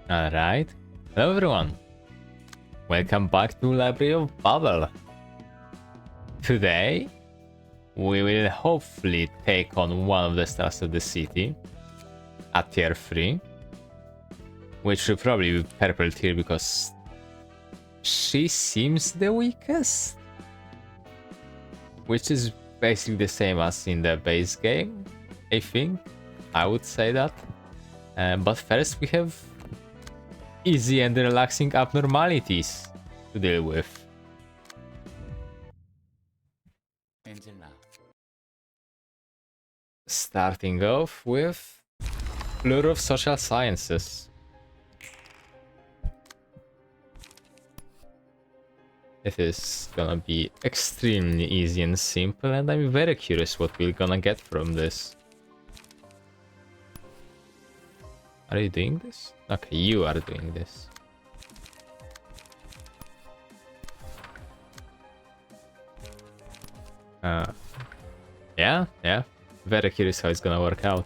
Alright. Hello everyone. Welcome back to Library of Babel. Today, we will hopefully take on one of the stars of the city at tier 3. Which will probably be purple tier because she seems the weakest. Which is basically the same as in the base game, I think. I would say that. But first we have easy and relaxing abnormalities to deal with. Starting off with Blur of Social Sciences. It is gonna be extremely easy and simple, and I'm very curious what we're gonna get from this. Are you doing this? Okay, you are doing this. Yeah. Very curious how it's gonna work out.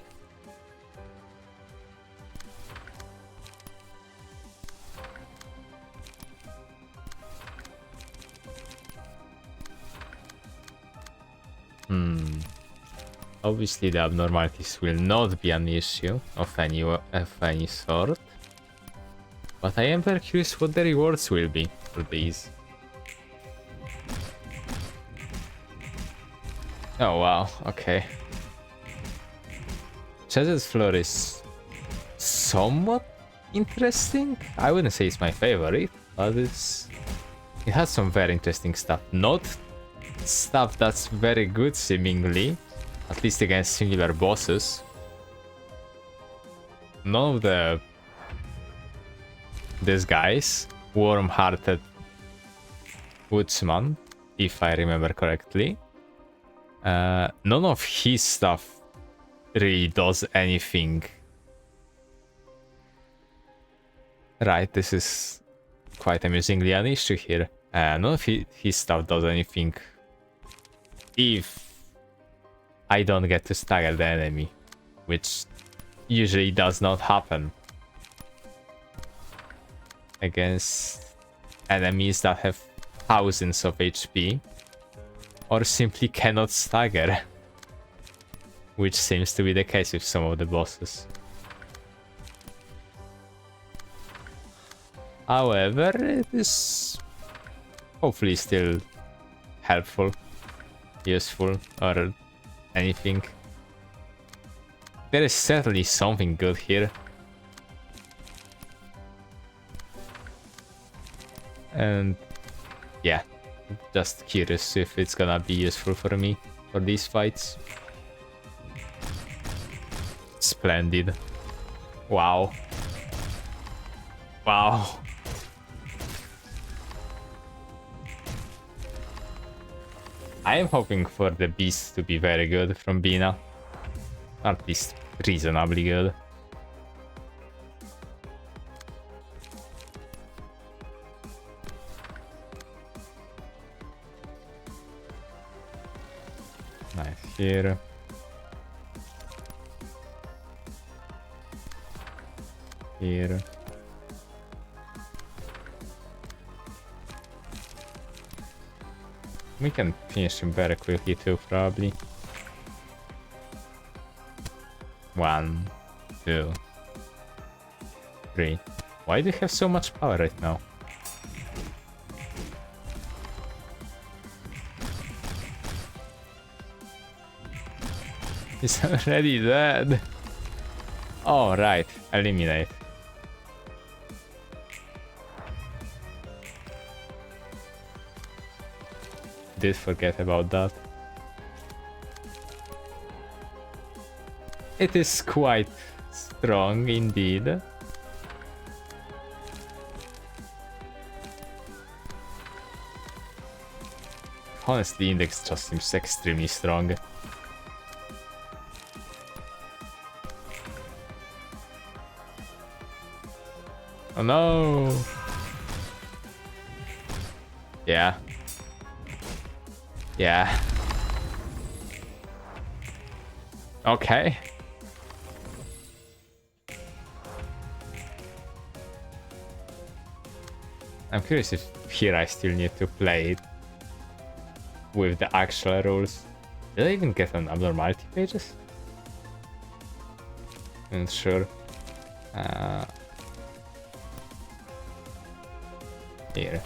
Obviously the abnormalities will not be an issue of any sort. But I am very curious what the rewards will be for these. Oh wow, okay. Chess's floor is somewhat interesting. I wouldn't say it's my favorite, but it has some very interesting stuff. Not stuff that's very good seemingly, at least against singular bosses. None of these guys, warm-hearted woodsman, if I remember correctly, none of his stuff really does anything. Right, this is quite amusingly an issue here. None of his stuff does anything if I don't get to stagger the enemy, which usually does not happen against enemies that have thousands of HP or simply cannot stagger, which seems to be the case with some of the bosses. However, it is hopefully still helpful, useful, or anything. There is certainly something good here. And yeah, just curious if it's gonna be useful for me for these fights. Splendid. Wow. Wow. I am hoping for the beast to be very good from Bina. At least reasonably good. Nice here. Here. We can finish him very quickly too, probably. 1, 2, 3. Why do you have so much power right now? He's already dead. Oh, right. Eliminate. Did forget about that. It is quite strong indeed. Honestly, Index just seems extremely strong. Oh no! Yeah. Yeah. Okay. I'm curious if here I still need to play it with the actual rules. Did I even get an abnormality pages? Not sure. Here.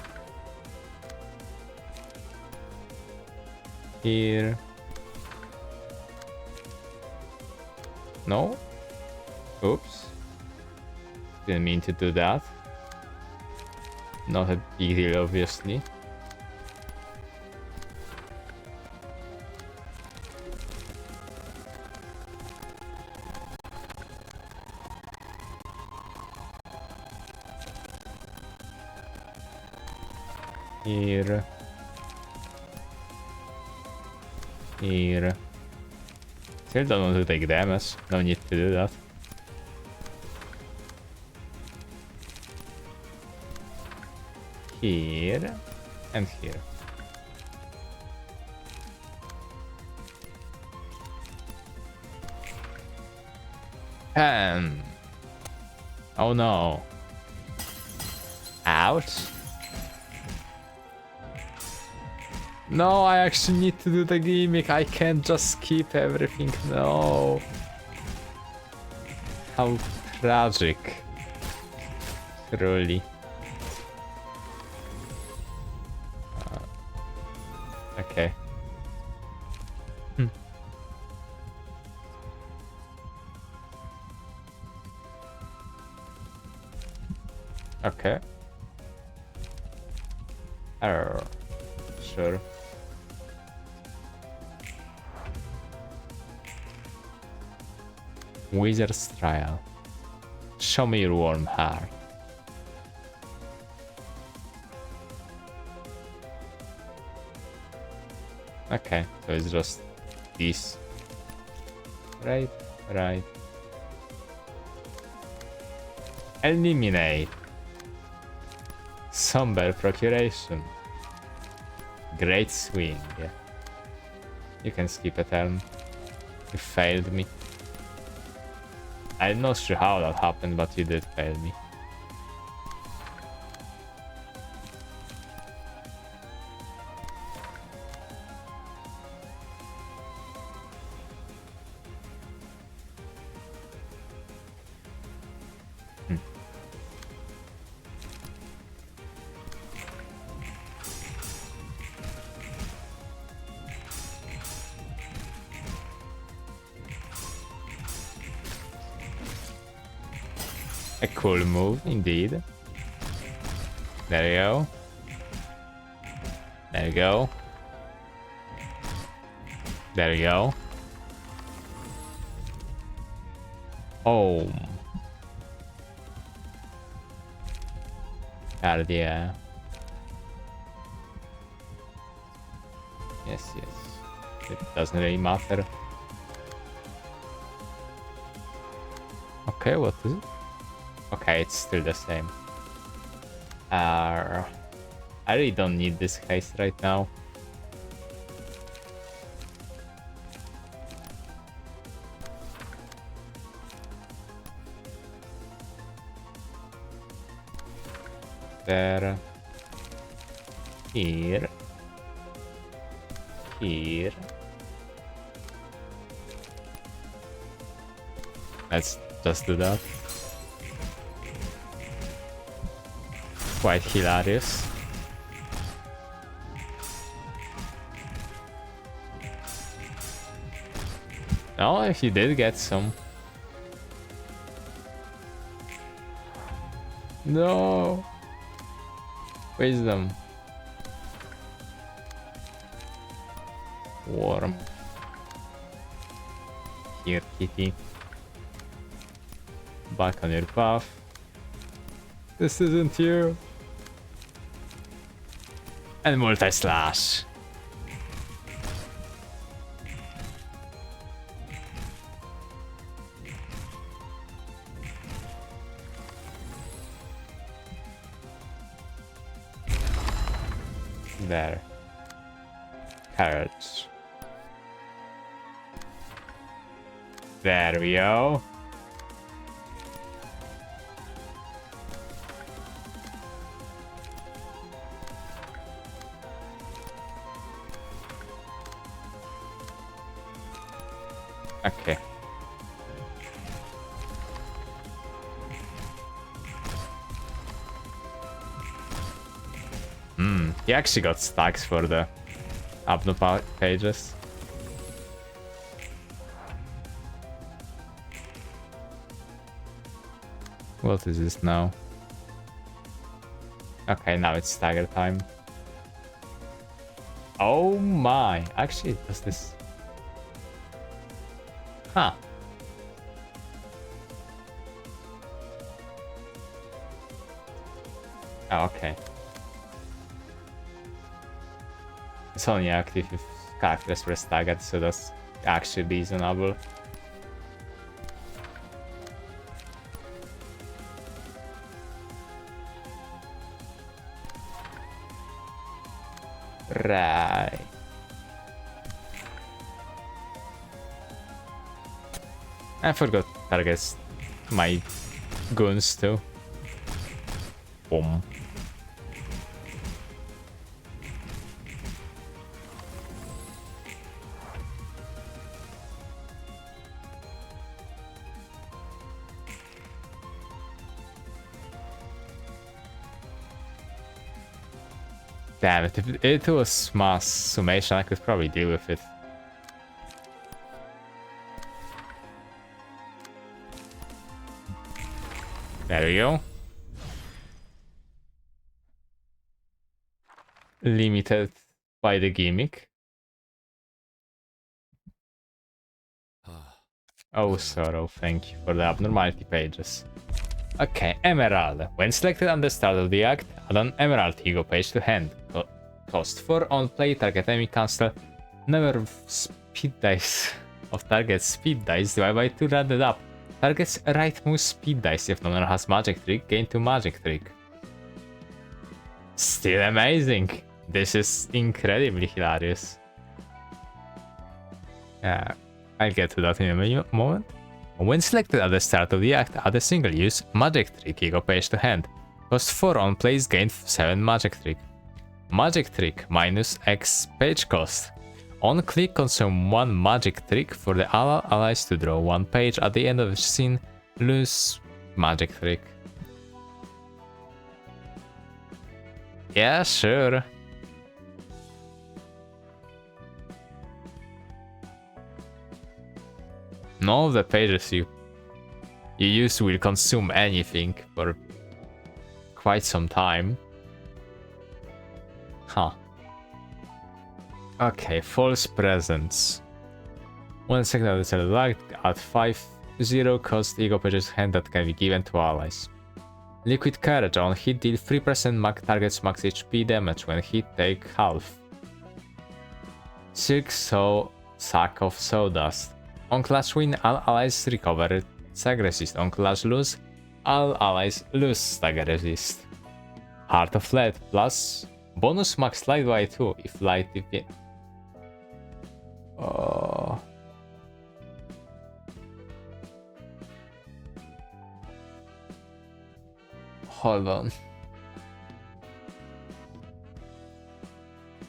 Here. No? Oops. Didn't mean to do that. Not a big deal, obviously. Here. Here. Still don't want to take damage. No need to do that. Here. And here. Oh no. Ouch. No, I actually need to do the gimmick. I can't just skip everything. No. How tragic. Truly. Okay. Okay. Error. Sure. Wizard's Trial. Show me your warm heart. Okay, so it's just this. Right, right. Eliminate. Somber Procuration. Great Swing. Yeah. You can skip a turn. You failed me. I'm not sure how that happened, but you did fail me. A cool move, indeed. There you go. There you go. There you go. Oh. Cardia. Yes, yes. It doesn't really matter. Okay, what is it? Okay, it's still the same. I really don't need this case right now. There. Here. Here. Let's just do that. Quite hilarious. Oh, if you did get some. No. Wisdom. Warm. Here, kitty. Back on your path. This isn't you. And multi-slash. There. Carrots. There we go. Okay. He actually got stacks for the abnormal pages. What is this now? Okay, now it's stagger time. Oh my! Actually, does this? Huh. Oh, okay. It's only active if characters were staggered, so that's actually reasonable. Right. I forgot targets my guns too. Boom. Damn it, if it was mass summation, I could probably deal with it. There we go. Limited by the gimmick. Oh, sorrow, thank you for the abnormality pages. Okay, Emerald. When selected on the start of the act, add an Emerald Ego page to hand. Cost 4 on play, target enemy cancel. Number of speed dice of target speed dice divided by 2 rounded up. Target's right move speed dice if no one has magic trick, gain 2 magic trick. Still amazing. This is incredibly hilarious. Yeah, I'll get to that in a moment. When selected at the start of the act, add a single use magic trick ego page to hand. Cost 4 on plays, gain 7 magic trick. Magic trick minus X page cost. On click, consume 1 magic trick for the allies to draw 1 page at the end of the scene. Lose magic trick. Yeah, sure. None of the pages you use will consume anything for quite some time. Huh. Okay, false presence. 1 second of the start of the act, add 5/0 cost ego pages hand that can be given to allies. Liquid Courage on hit, deal 3% target's max HP damage. When hit, take half. Silk Sack of Sawdust. On clash win, all allies recover stagger resist. On clash lose, all allies lose stagger resist. Heart of Lead plus bonus max light by 2 if light if hold on.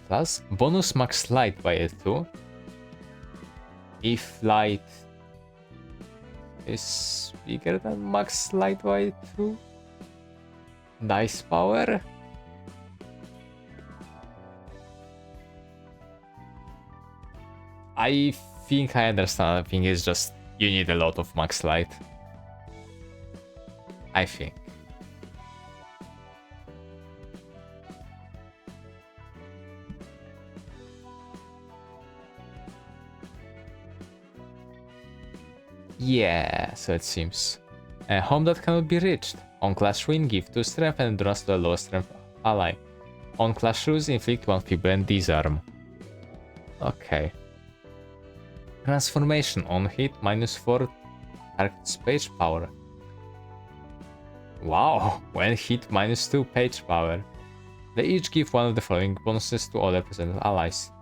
Plus bonus max light by 2 if light is bigger than max light by 2. Dice power. I think I understand. I think it's just you need a lot of max light. I think. Yeah, so it seems. Home that cannot be reached. On clash win, give 2 strength and endurance to the lowest strength ally. On clash lose, inflict 1 feeble and disarm. Okay. Transformation on hit, -4 target's page power. Wow, when hit, -2 page power. They each give one of the following bonuses to other presented allies.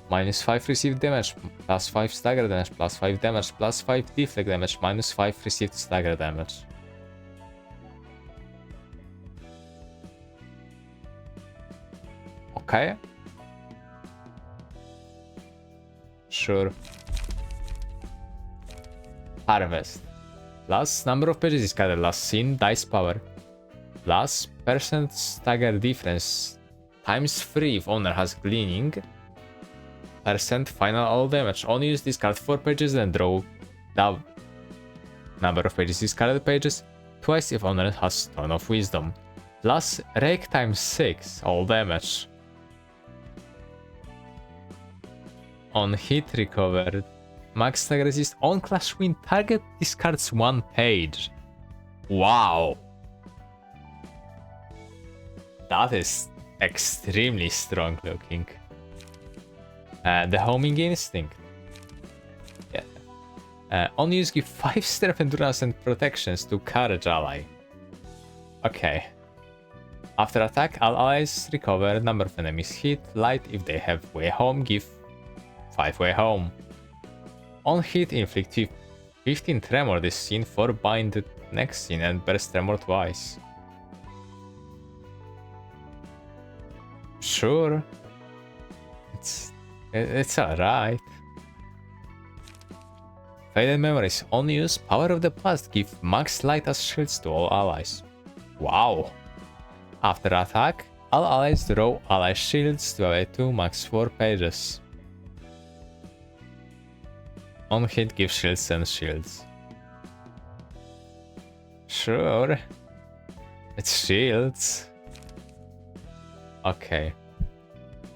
-5 received damage, +5 stagger damage, +5 damage, +5 deflect damage, -5 received stagger damage. Okay. sure. Harvest. Plus number of pages discarded last seen, dice power. Plus percent stagger difference times 3 if owner has gleaning. Percent final all damage. On use discard 4 pages and draw the number of pages discarded pages twice if owner has Stone of Wisdom. Plus rake times 6 all damage. On hit recovered. Max stagger resist on clash win. Target discards 1 page. Wow. That is extremely strong looking. The homing instinct. Yeah. On use give 5 strength, endurance and protections to courage ally. Okay. After attack, all allies recover number of enemies hit. Light if they have way home, give 5 way home. On hit, inflict 15 tremor this scene, 4 bind next scene and burst tremor twice. Sure. It's alright. Faded memories. On use, power of the past, give max light as shields to all allies. Wow. After attack, all allies draw ally shields to away 2 max 4 pages. On hit, give shields and shields. Sure. It's shields. Okay.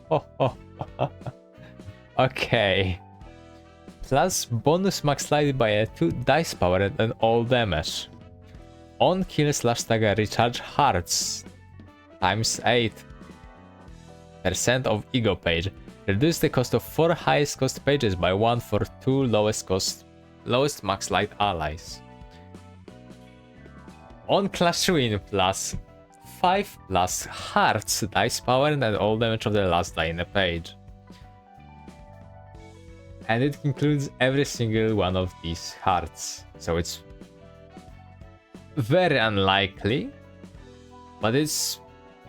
Oh. Okay. Plus bonus max light by a 2 dice power and all damage. On kill / stagger recharge hearts times 8% of ego page. Reduce the cost of 4 highest cost pages by 1 for 2 lowest max light allies. On clash win plus 5 plus hearts dice power and all damage of the last die in a page. And it includes every single one of these hearts. So it's very unlikely, but it's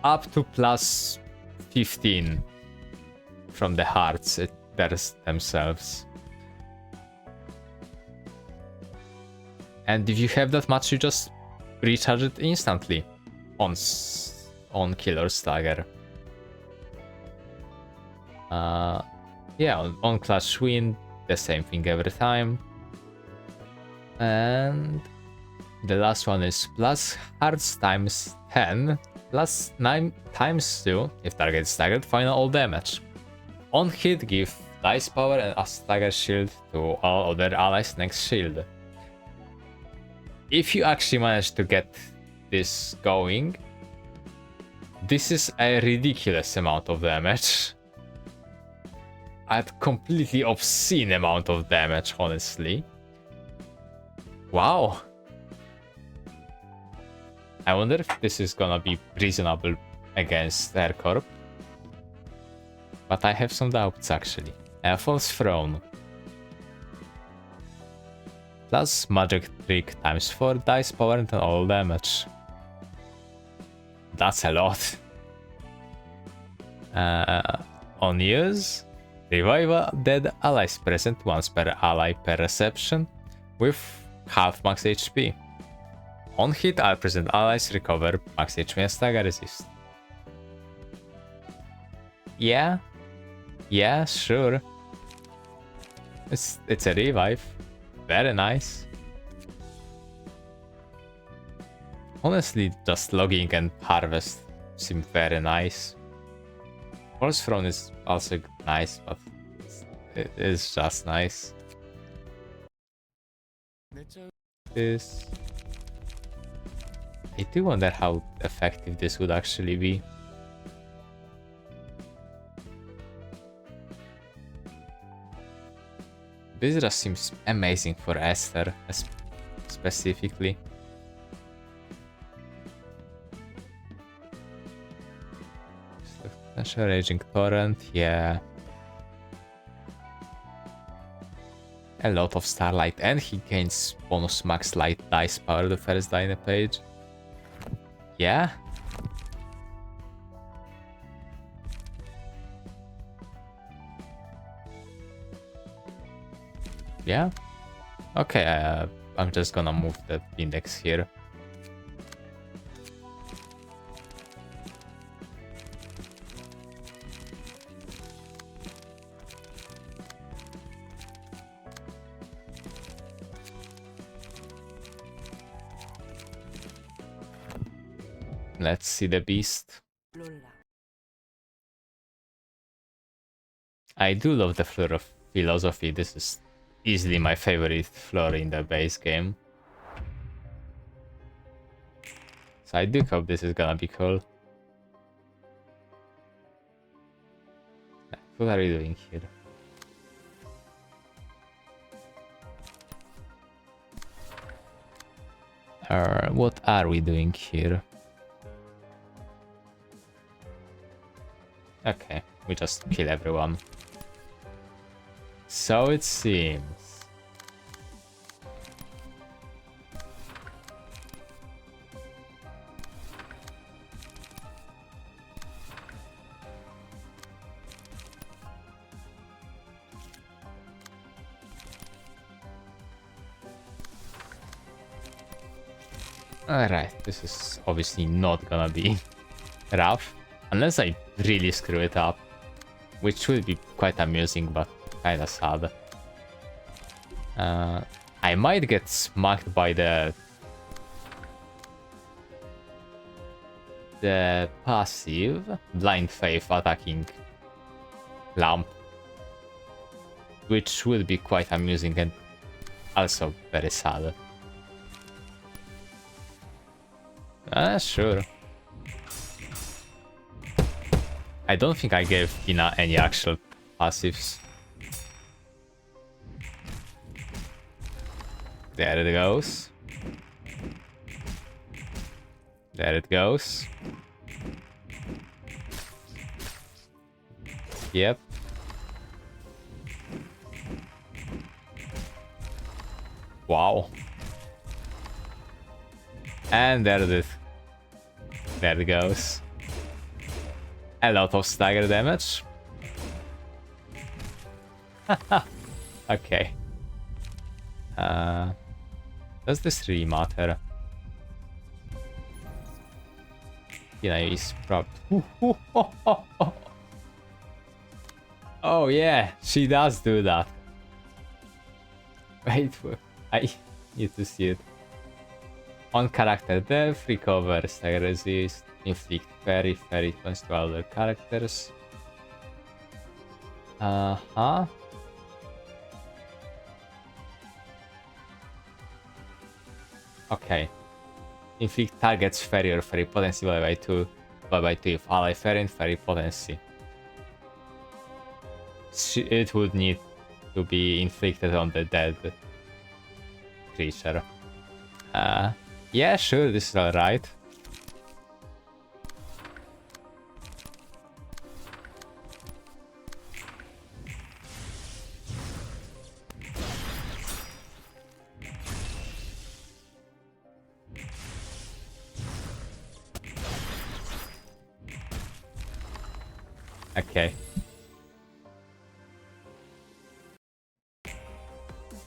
up to plus 15 from the hearts themselves. And if you have that much, you just recharge it instantly on kill or stagger. Yeah, on clash win, the same thing every time. And the last one is plus hearts times 10, plus 9 times 2 if target is staggered, final all damage. On hit, give dice power and a stagger shield to all other allies next shield. If you actually manage to get this going, this is a ridiculous amount of damage. A completely obscene amount of damage, honestly. Wow. I wonder if this is gonna be reasonable against Aircorp. But I have some doubts actually. False Throne. Plus magic trick times 4 dice power and all damage. That's a lot. On use, revive dead allies present once per ally per reception with half max HP. On hit, all present allies recover max HP and stagger resist. Yeah, sure. It's a revive. Very nice. Honestly, just logging and harvest seem very nice. False Throne is also nice, but it is just nice. This. I do wonder how effective this would actually be. This just seems amazing for Esther, specifically. Potential Raging Torrent, yeah. A lot of Starlight, and he gains bonus max light dice power the first die in a page. Yeah. Yeah? Okay, I'm just gonna move the index here. Let's see the beast. I do love the floor of philosophy. This is easily my favorite floor in the base game. So I do hope this is gonna be cool. What are you doing here? What are we doing here? Okay, we just kill everyone. So it seems. Alright, this is obviously not gonna be rough, unless I really screw it up, which would be quite amusing, but kinda sad. I might get smacked by the passive Blind Faith attacking lamp, which would be quite amusing and also very sad. Sure. I don't think I gave Ina any actual passives. There it goes. There it goes. Yep. Wow. And there it is. There it goes. A lot of stagger damage. Okay. Does this really matter? Yeah, he's probably. Oh yeah, she does do that. Wait, I need to see it. On character death, recover, stagger resist, inflict fairy points to other characters. Uh-huh. Okay. Inflict targets fairy or fairy potency by 2 if ally fairy and fairy potency. It would need to be inflicted on the dead creature. Yeah, sure, this is alright. Okay.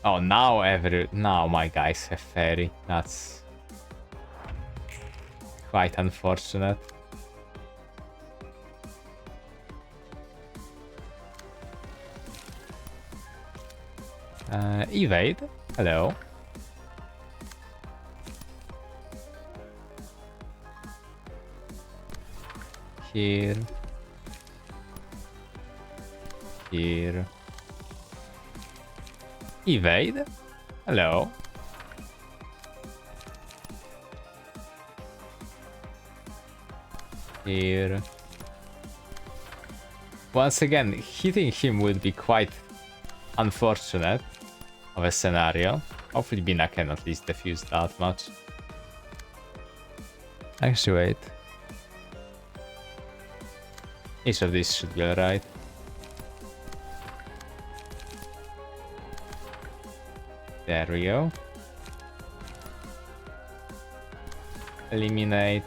Oh, now my guys have fairy. That's quite unfortunate. Evade. Hello. Here. Here. Evade. Hello. Here. Once again, hitting him would be quite unfortunate of a scenario. Hopefully Bina can at least defuse that much. Actually, wait. Each of these should be alright. There we go. Eliminate.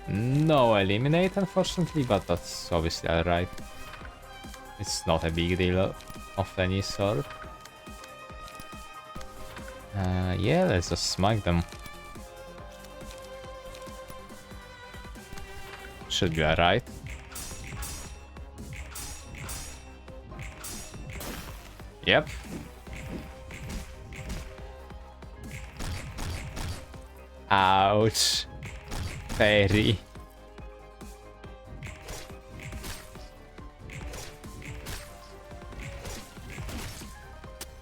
No eliminate, unfortunately, but that's obviously alright. It's not a big deal of any sort. Yeah, let's just smack them. Should be alright. Yep. Ouch. Fairy.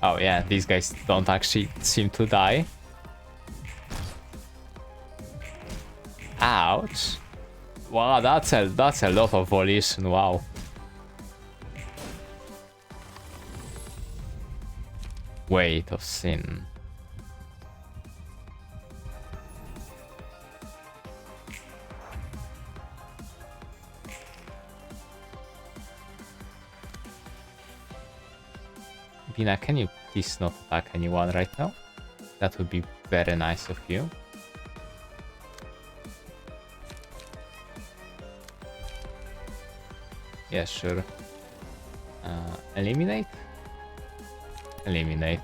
Oh yeah, these guys don't actually seem to die. Ouch. Wow, that's a lot of volition, wow. Weight of sin. Bina, can you please not attack anyone right now? That would be very nice of you. Yeah, sure. Eliminate? Eliminate.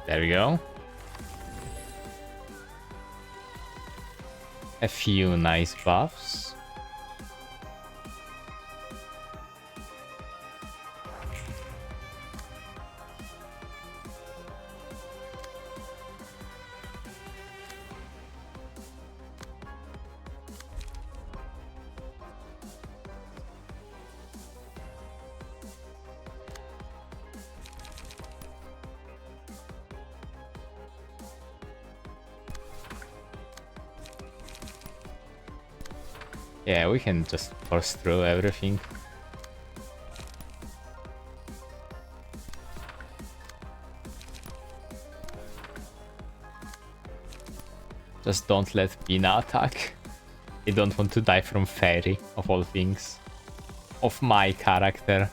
There we go. A few nice buffs. Yeah, we can just force through everything. Just don't let Bina attack. I don't want to die from Fairy, of all things. Of my character.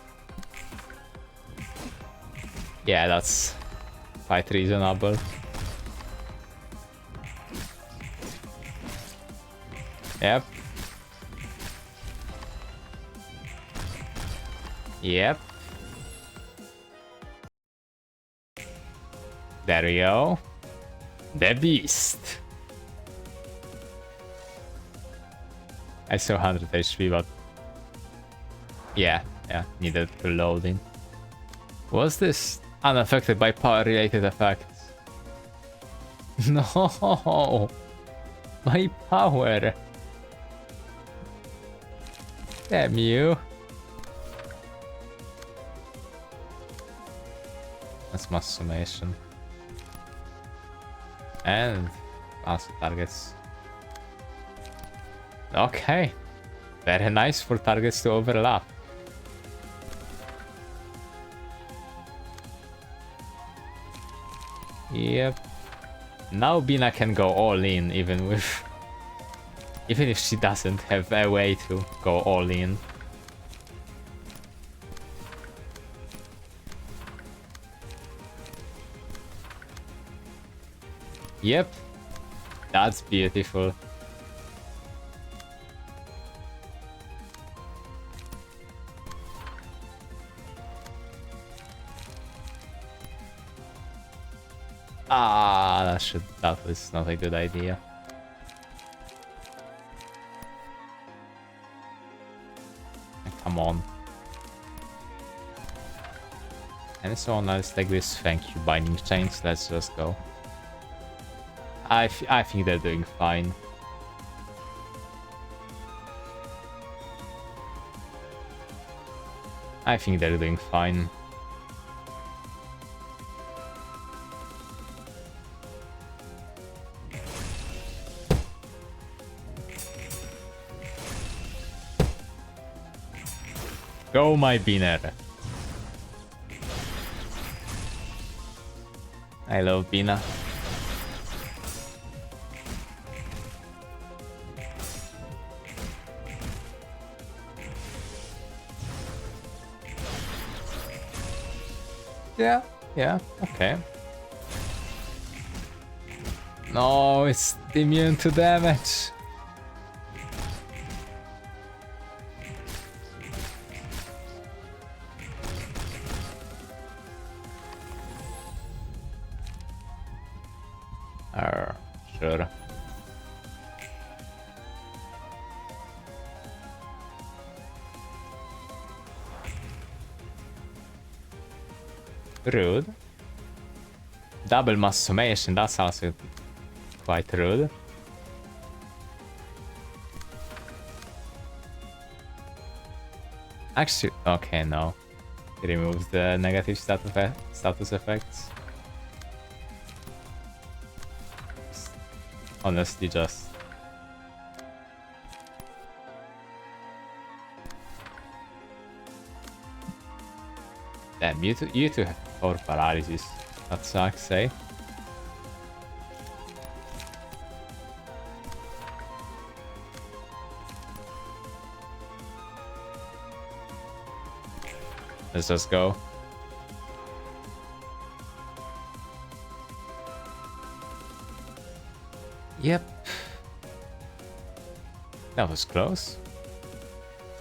Yeah, that's quite reasonable. Yep. Yep. There we go. The beast. I saw 100 HP, but yeah, needed reloading. Was this unaffected by power-related effects? No, my power. Damn you. That's mass summation. And also targets. Okay. Very nice for targets to overlap. Yep. Now Bina can go all in even if she doesn't have a way to go all in. Yep, that's beautiful. Ah, that was not a good idea. Come on. And someone else like this, thank you, binding chains, let's just go. I think they're doing fine. I think they're doing fine. Go, my Biner. I love Bina. Yeah, okay. No, it's immune to damage. sure. Rude. Double mass summation, that's also quite rude. Actually, okay, no. It removes the negative status effects. Honestly, just... Damn, you two have 4 paralysis. That sucks, eh? Let's just go. Yep. That was close.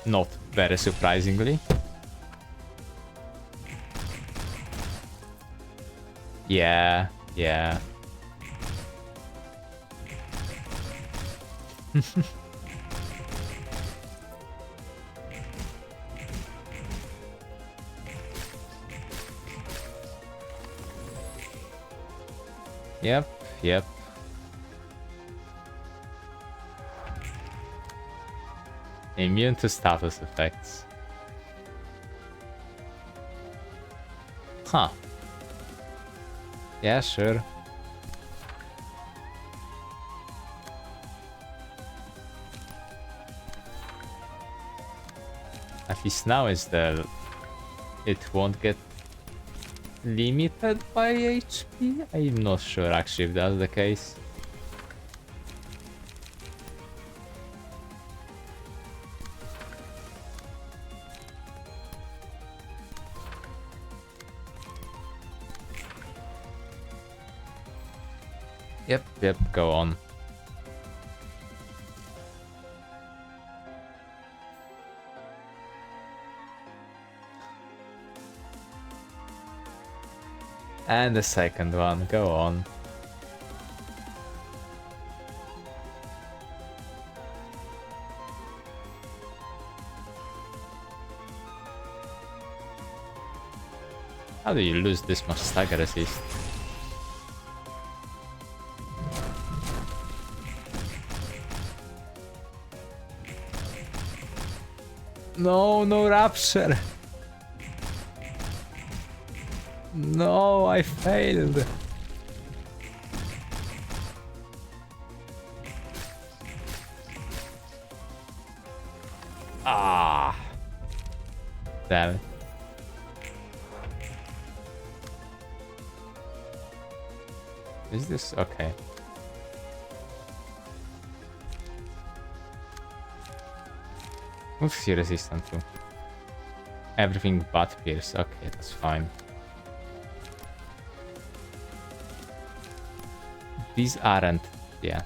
Not very surprisingly. Yeah, yeah. Yep, yep. Immune to status effects. Huh. Yeah, sure. At least now is the... It won't get limited by HP? I'm not sure actually if that's the case. Yep, go on. And the second one, go on. How do you lose this much stagger resist? No, no rapture. No, I failed. Ah. Damn it. Is this okay? What's he resistant to? Everything but pierce. Okay, that's fine. These aren't, yeah,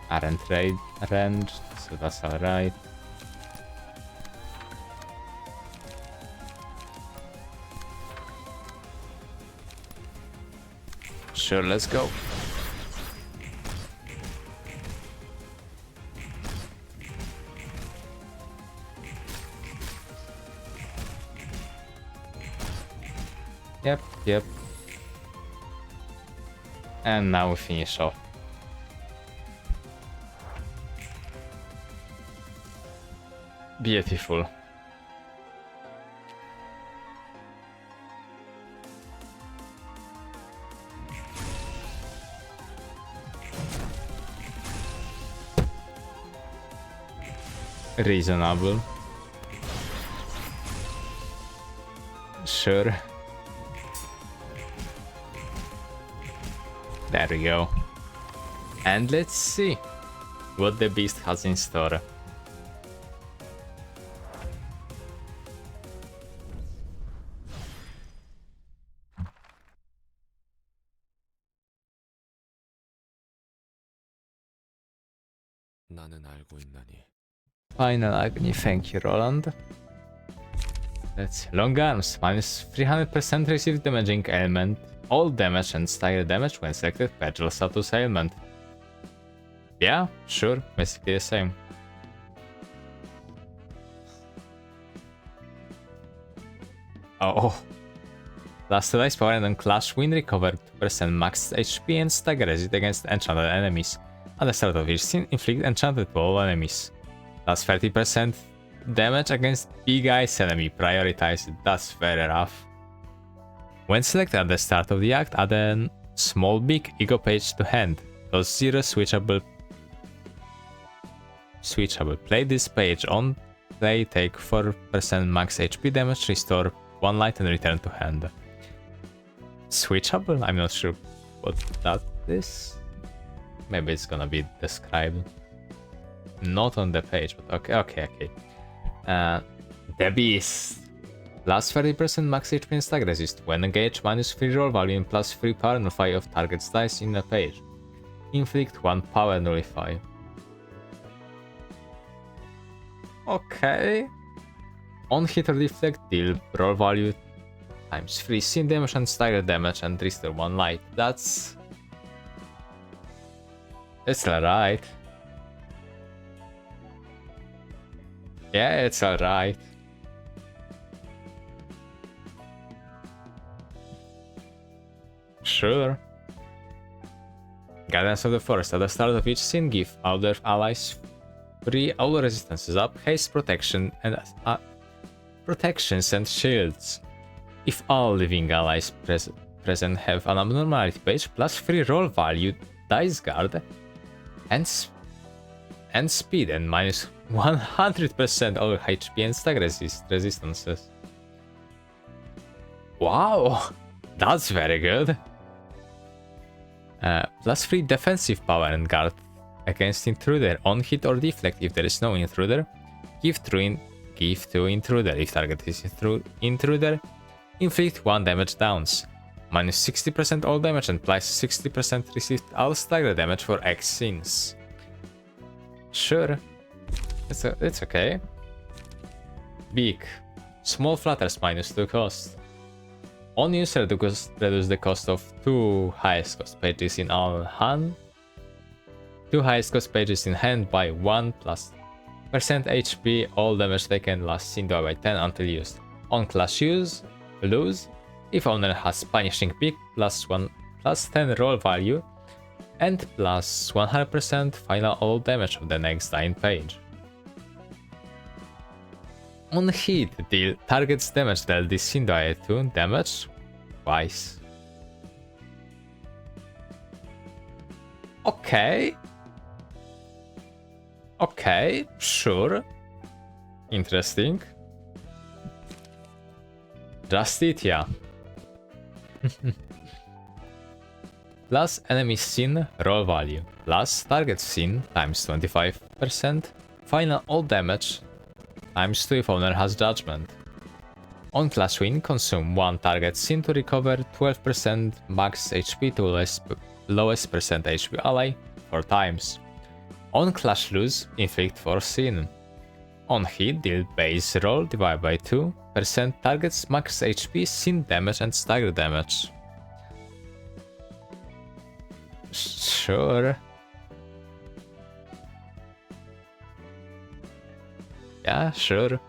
aren't ranged, so that's alright. Sure, let's go. Yep. And now we finish off. Beautiful. Reasonable. Sure. There we go. And let's see what the beast has in store. Final agony, thank you, Roland. Let's see. Long arms, minus 300% received damaging ailment. All damage and stagger damage when selected peril status ailment. Yeah, sure, basically the same. Oh. Last dice power and on Clash Win recover 2% max HP and stagger resist against enchanted enemies. At the start of each scene, inflict enchanted to all enemies. That's 30% damage against big ice enemy. Prioritize it. That's very rough. When selected at the start of the act, add a small big ego page to hand. Those 0 switchable. Play this page on play, take 4% max HP damage, restore 1 light and return to hand. Switchable? I'm not sure what that is. Maybe it's gonna be described. Not on the page, but okay. The Beast. Plus 30% max HP and stag resist. When engaged, minus 3 roll value and plus 3 power nullify of target's dice in the page. Inflict 1 power nullify. Okay. On hit or deflect, deal roll value times 3 sin damage and stagger damage and restore 1 light. It's alright. Yeah, it's alright. Sure. Guidance of the Forest. At the start of each scene, give other allies 3 all resistances up, haste protection, and protections and shields. If all living allies present have an abnormality page, plus 3 roll value, dice guard, and speed, and minus 100% all HP and stag resistances. Wow, that's very good. Plus 3 defensive power and guard against intruder on hit or deflect. If there is no intruder, give to intruder. If target is intruder, inflict 1 damage downs. Minus 60% all damage and plus 60% received all stagger damage for X scenes. Sure, it's okay. Big. Small flutters minus 2 cost. On use, reduce the cost of 2 highest cost pages in all hand. 2 highest cost pages in hand by 1 plus % HP. All damage taken last seen by 10 until used. On clash use, lose. If owner has punishing peak, plus 10 roll value and plus 100% final all damage of the next dying page. On hit, deal target's damage dealt this scene by 2 damage twice. Okay, sure. Interesting. Justitia. Plus enemy sin roll value. Plus target sin times 25%. Final all damage times 2 if owner has judgment. On clash win, consume 1 target sin to recover 12% max HP to lowest percent HP ally 4 times. On clash lose, inflict 4 sin. On hit, deal base roll divided by 2% target's max HP, sin damage and stagger damage. Sure. Yeah, sure.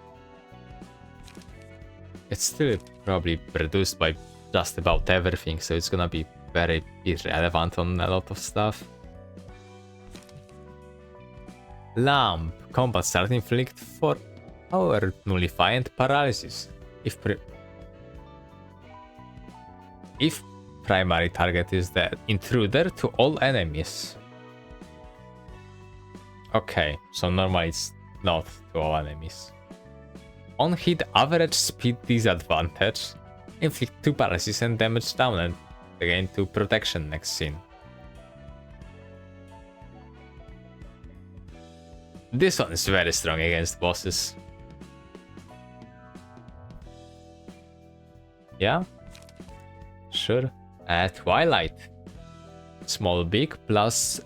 It's still probably produced by just about everything, so it's gonna be very irrelevant on a lot of stuff. Lamp. Combat start, inflict 4 power nullify and paralysis. If primary target is the intruder to all enemies. Okay, so normally it's not to all enemies. On hit, average speed disadvantage. Inflict 2 paralysis and damage down and again 2 protection next scene. This one is very strong against bosses. Yeah? Sure. Twilight. Small big plus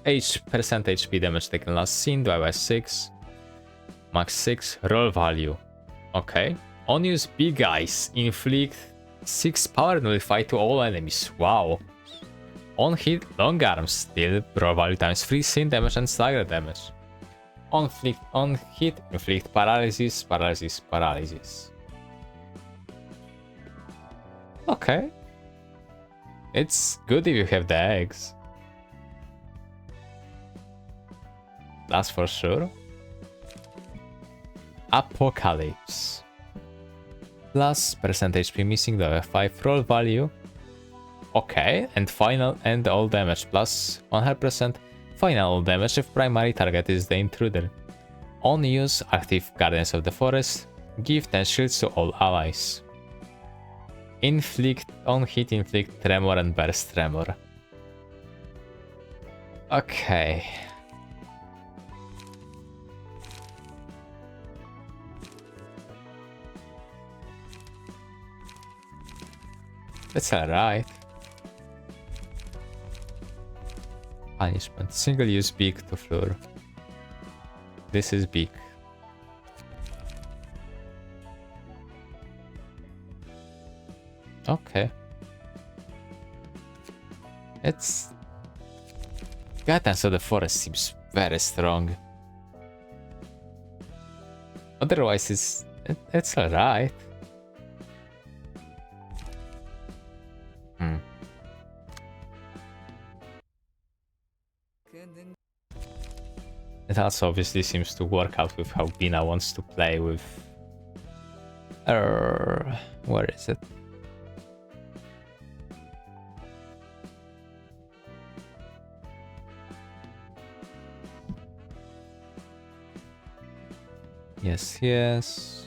percent HP damage taken last scene, divided by 6. Max 6, roll value. Okay. On use big eyes, inflict 6 power nullify to all enemies. Wow. On hit, long arms, still brawl value times 3, sin damage and stagger damage. On hit, inflict paralysis, paralysis, paralysis. Okay. It's good if you have the eggs. That's for sure. Apocalypse. Plus percentage HP missing the 5 roll value. Okay, and final and all damage plus 100% final damage if primary target is the intruder. On use, active Guardians of the Forest. Give 10 shields to all allies. Inflict, on hit, inflict tremor and burst tremor. Okay. That's alright. Punishment. Single use beak to floor. This is beak. Okay. It's... Guardians of the Forest seems very strong. Otherwise it's alright. It also obviously seems to work out with how Bina wants to play with... where is it? Yes, yes.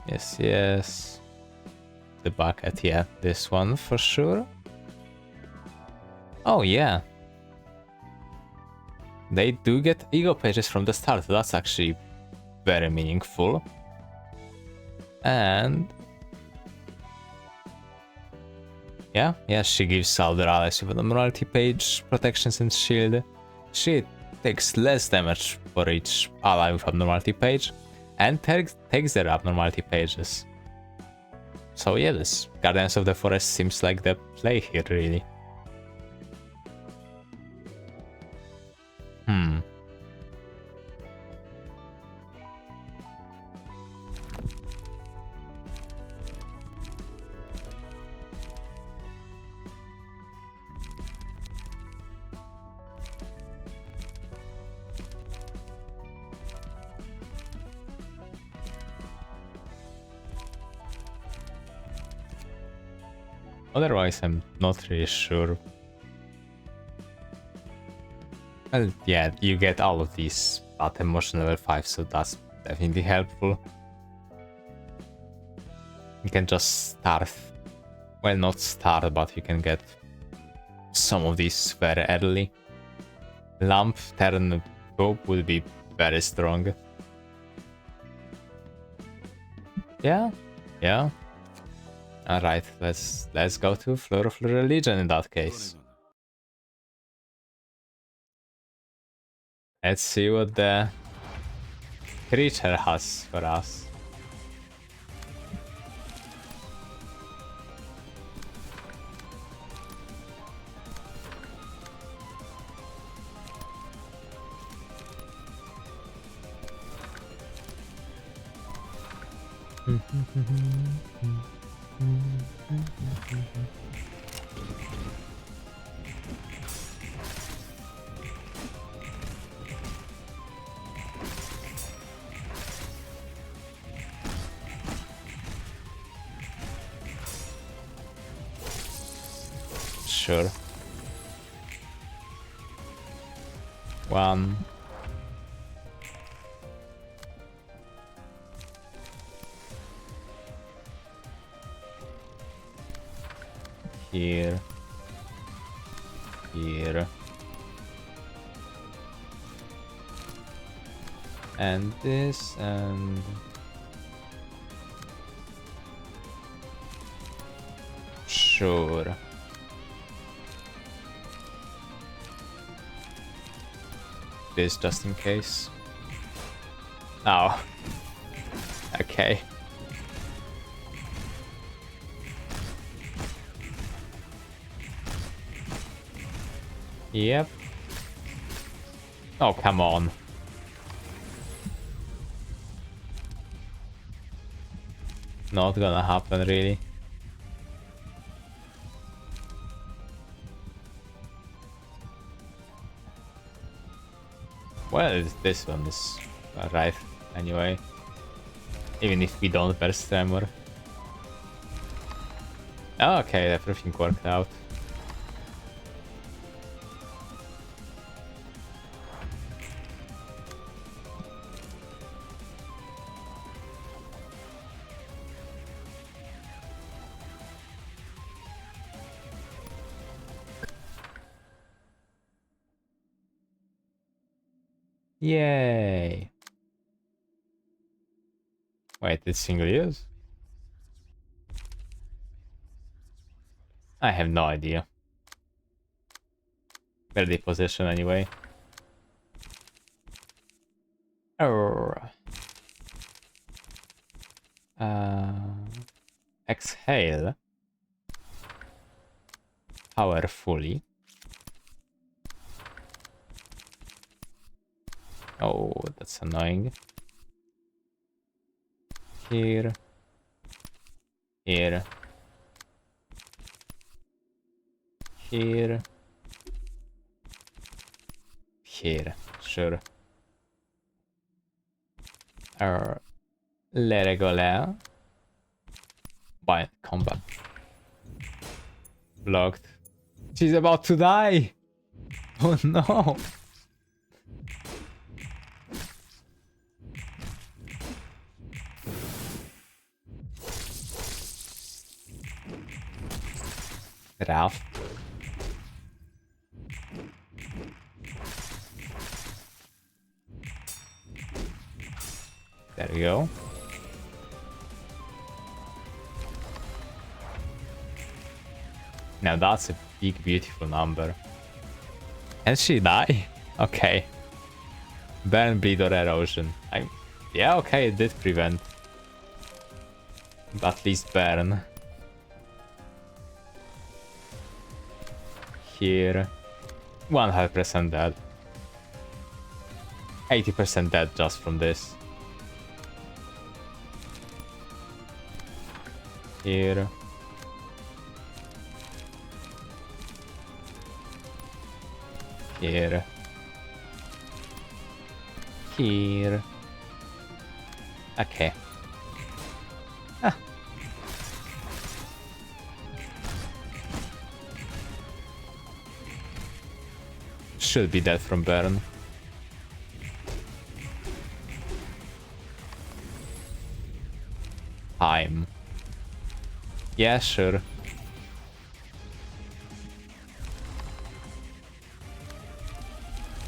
Yes, yes. The bucket, yeah, this one for sure. Oh yeah. They do get ego pages from the start, that's actually very meaningful. And... Yeah, she gives all their allies with a morality page, protections and shield. She takes less damage for each ally with abnormality page, and takes their abnormality pages. So yeah, this Guardians of the Forest seems like the play here, really. Otherwise, I'm not really sure. Well, yeah, you get all of these at emotion level 5, so that's definitely helpful. You can just start, well, not start, but you can get some of these very early. Lamp, turn, hope will be very strong. Yeah. Alright, let's go to Floor of Religion in that case. Let's see what the creature has for us. Sure. One. Here. Here. And this, and... Sure. This just in case. Oh. Okay. Yep. Oh, come on. Not gonna happen, really. Well, this one is right anyway. Even if we don't burst tremor. Okay, everything worked out. Yay! Wait, it's single use? I have no idea. Where they position anyway. Oh. Exhale. Powerfully. Oh, that's annoying. Here. Here. Here. Here. Sure. Let it go there. Bind combat. Blocked. She's about to die! Oh no! Ralph. There we go. Now that's a big, beautiful number. Can she die? Okay. Burn, bleed, or erosion. Yeah, okay, it did prevent. But at least burn. Here. 100% dead. 80% dead just from this. Here. Here. Here. Okay. Ah. Should be dead from burn. Time. Yeah, sure.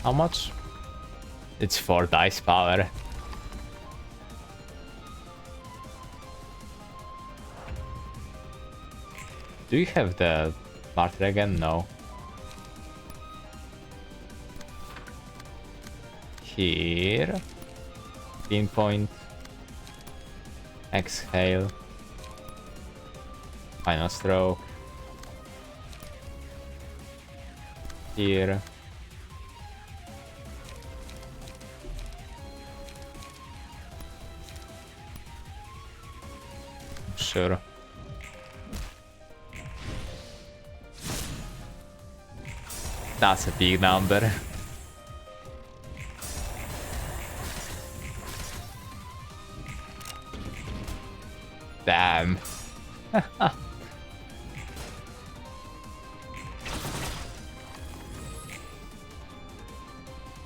How much? It's 4 dice power. Do you have the martyr again? No. Here. Pinpoint. Exhale. Final stroke. Here. Sure. That's a big number. Damn.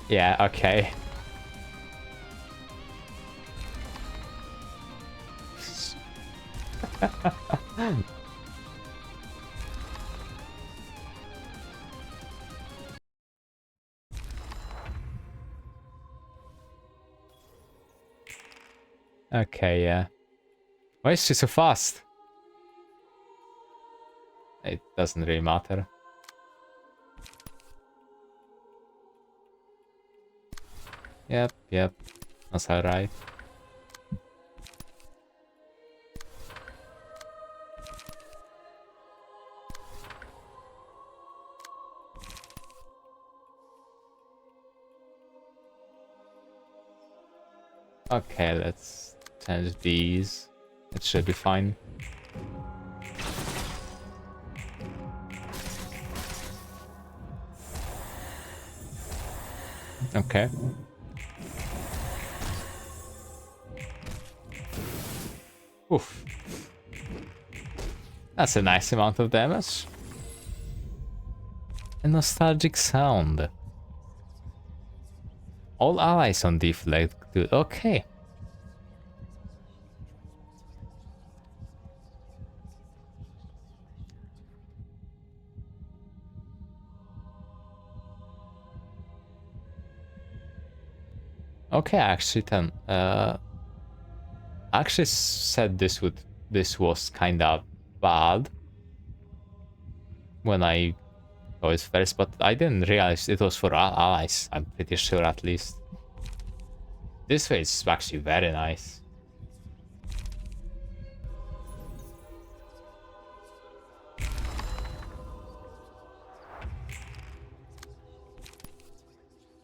Yeah, okay. Okay, yeah. Why is she so fast? It doesn't really matter. Yep. That's alright. Okay, let's change these. It should be fine. Okay. Oof. That's a nice amount of damage. A nostalgic sound. All allies on deflect. Okay. Okay, actually, then. I actually said this was kind of bad when I saw it first, but I didn't realize it was for all allies. I'm pretty sure, at least. This way is actually very nice.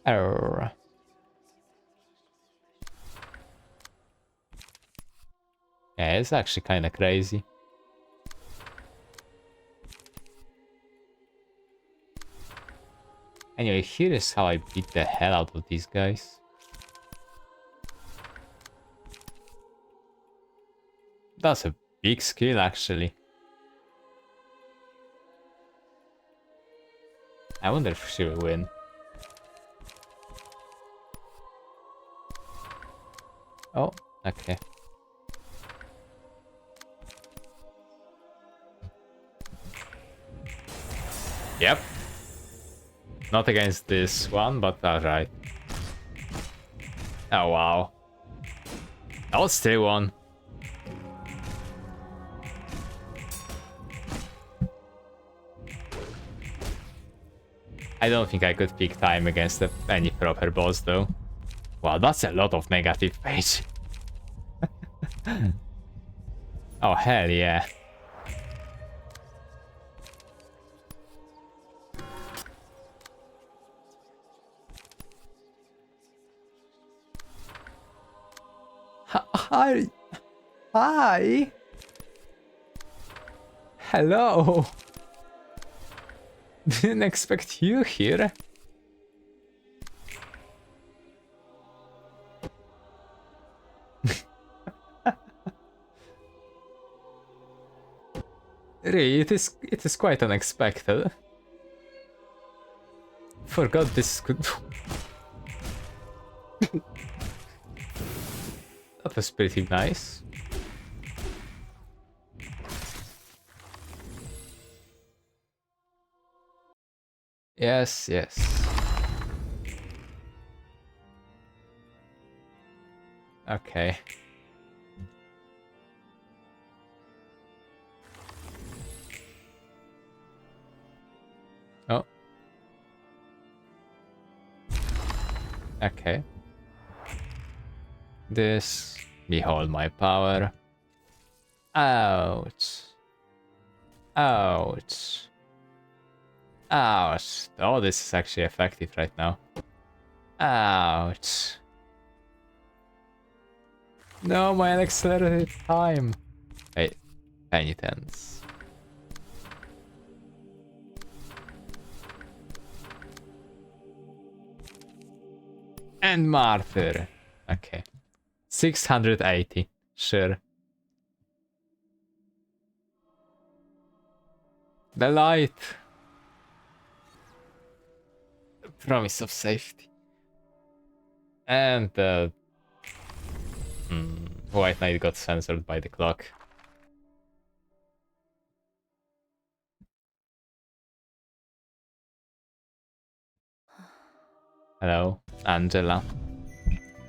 Error. Yeah, it's actually kind of crazy. Anyway, here is how I beat the hell out of these guys. That's a big skill, actually. I wonder if she will win. Oh, okay. Yep. Not against this one, but alright. Oh, wow. That was still one. I don't think I could pick time against any proper boss, though. Wow, that's a lot of negative page. Oh, hell yeah. Hi. Hi. Hello. Didn't expect you here. Really, it is quite unexpected. Forgot this could. That was pretty nice. Yes, yes. Okay. Oh. Okay. This. Behold my power. Ouch. Ouch. Ouch. Oh, this is actually effective right now. Ouch. No, my accelerated time. Wait, penitence. And martyr. Okay. 680. Sure. The light. The promise of safety. And the White Knight got censored by the clock. Hello, Angela.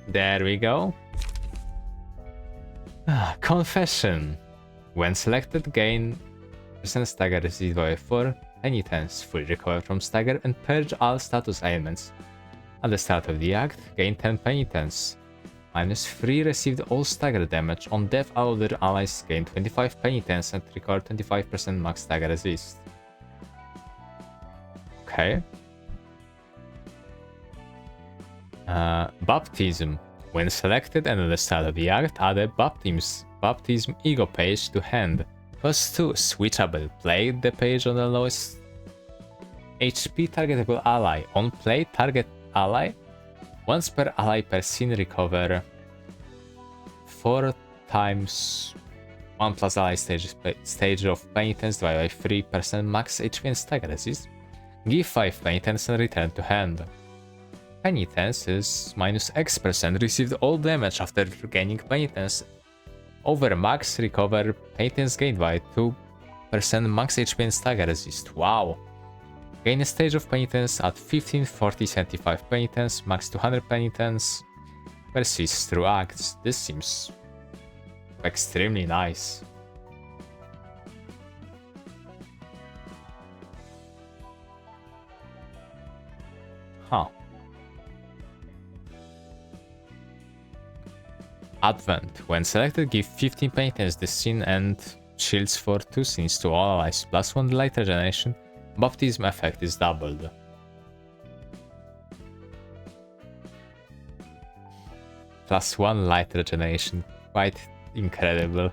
There we go. Confession. When selected, gain % stagger received by 4 penitence, fully recover from stagger, and purge all status ailments. At the start of the act, gain 10 penitence. -3 received all stagger damage. On death, all other allies gain 25 penitence and recover 25% max stagger resist. Okay. Baptism. When selected and at the start of the act, add a baptism ego page to hand. +2 switchable. Play the page on the lowest HP targetable ally. On play, target ally. Once per ally per scene, recover 4 times 1 plus ally stage of penitence divided by 3% max HP and stagger resist. Give 5 penitence and return to hand. Penitence is minus X%. Received all damage after gaining penitence. Over max, recover penitence gained by 2% max HP and stagger resist. Wow. Gain a stage of penitence at 15, 40, 75 penitence, max 200 penitence. Persists through acts. This seems extremely nice. Huh. Advent. When selected, give 15 penitence this scene and shields for 2 scenes to all allies. +1 light regeneration. Baptism effect is doubled. +1 light regeneration. Quite incredible.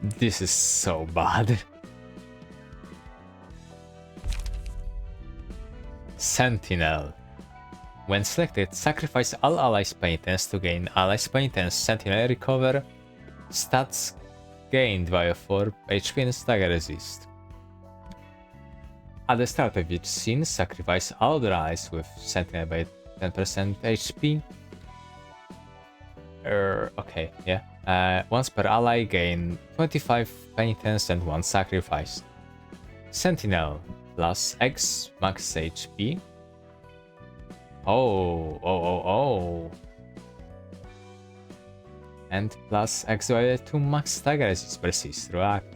This is so bad. Sentinel. When selected, sacrifice all allies penitence to gain allies penitence. Sentinel recover stats gained via 4 HP and stagger resist. At the start of each scene, sacrifice all other allies with Sentinel by 10% HP. Okay, yeah. Once per ally, gain 25 penitence and 1 sacrifice. Sentinel plus X max HP. Oh. And plus X divided 2 max stagger resist persists through act.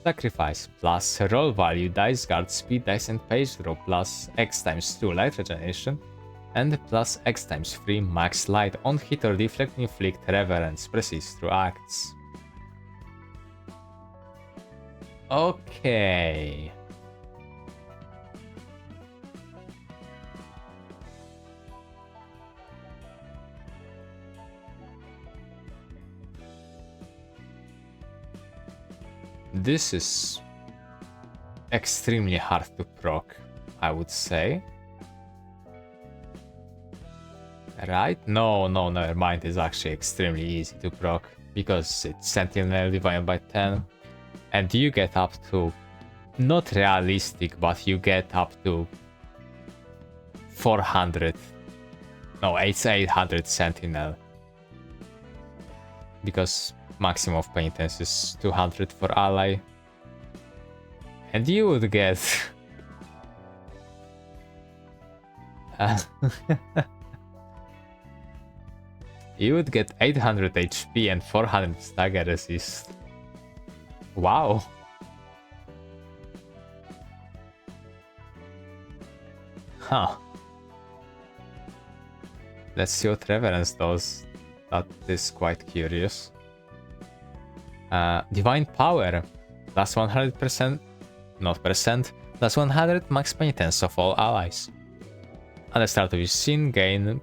Sacrifice plus roll value, dice guard, speed dice and page draw plus X times 2 light regeneration and plus X times 3 max light on hit or deflect inflict reverence persists through acts. Okay. This is extremely hard to proc, I would say. Right? No, never mind. It's actually extremely easy to proc because it's Sentinel divided by 10. And you get up to, not realistic, but you get up to 400. No, it's 800 Sentinel. Because maximum of penitence is 200 for ally. And you would get... you would get 800 HP and 400 stagger resist. Wow. Huh. Let's see what Reverence does. That is quite curious. Divine Power. Plus 100%, not percent, plus 100 max penitence of all allies. At the start of each scene, gain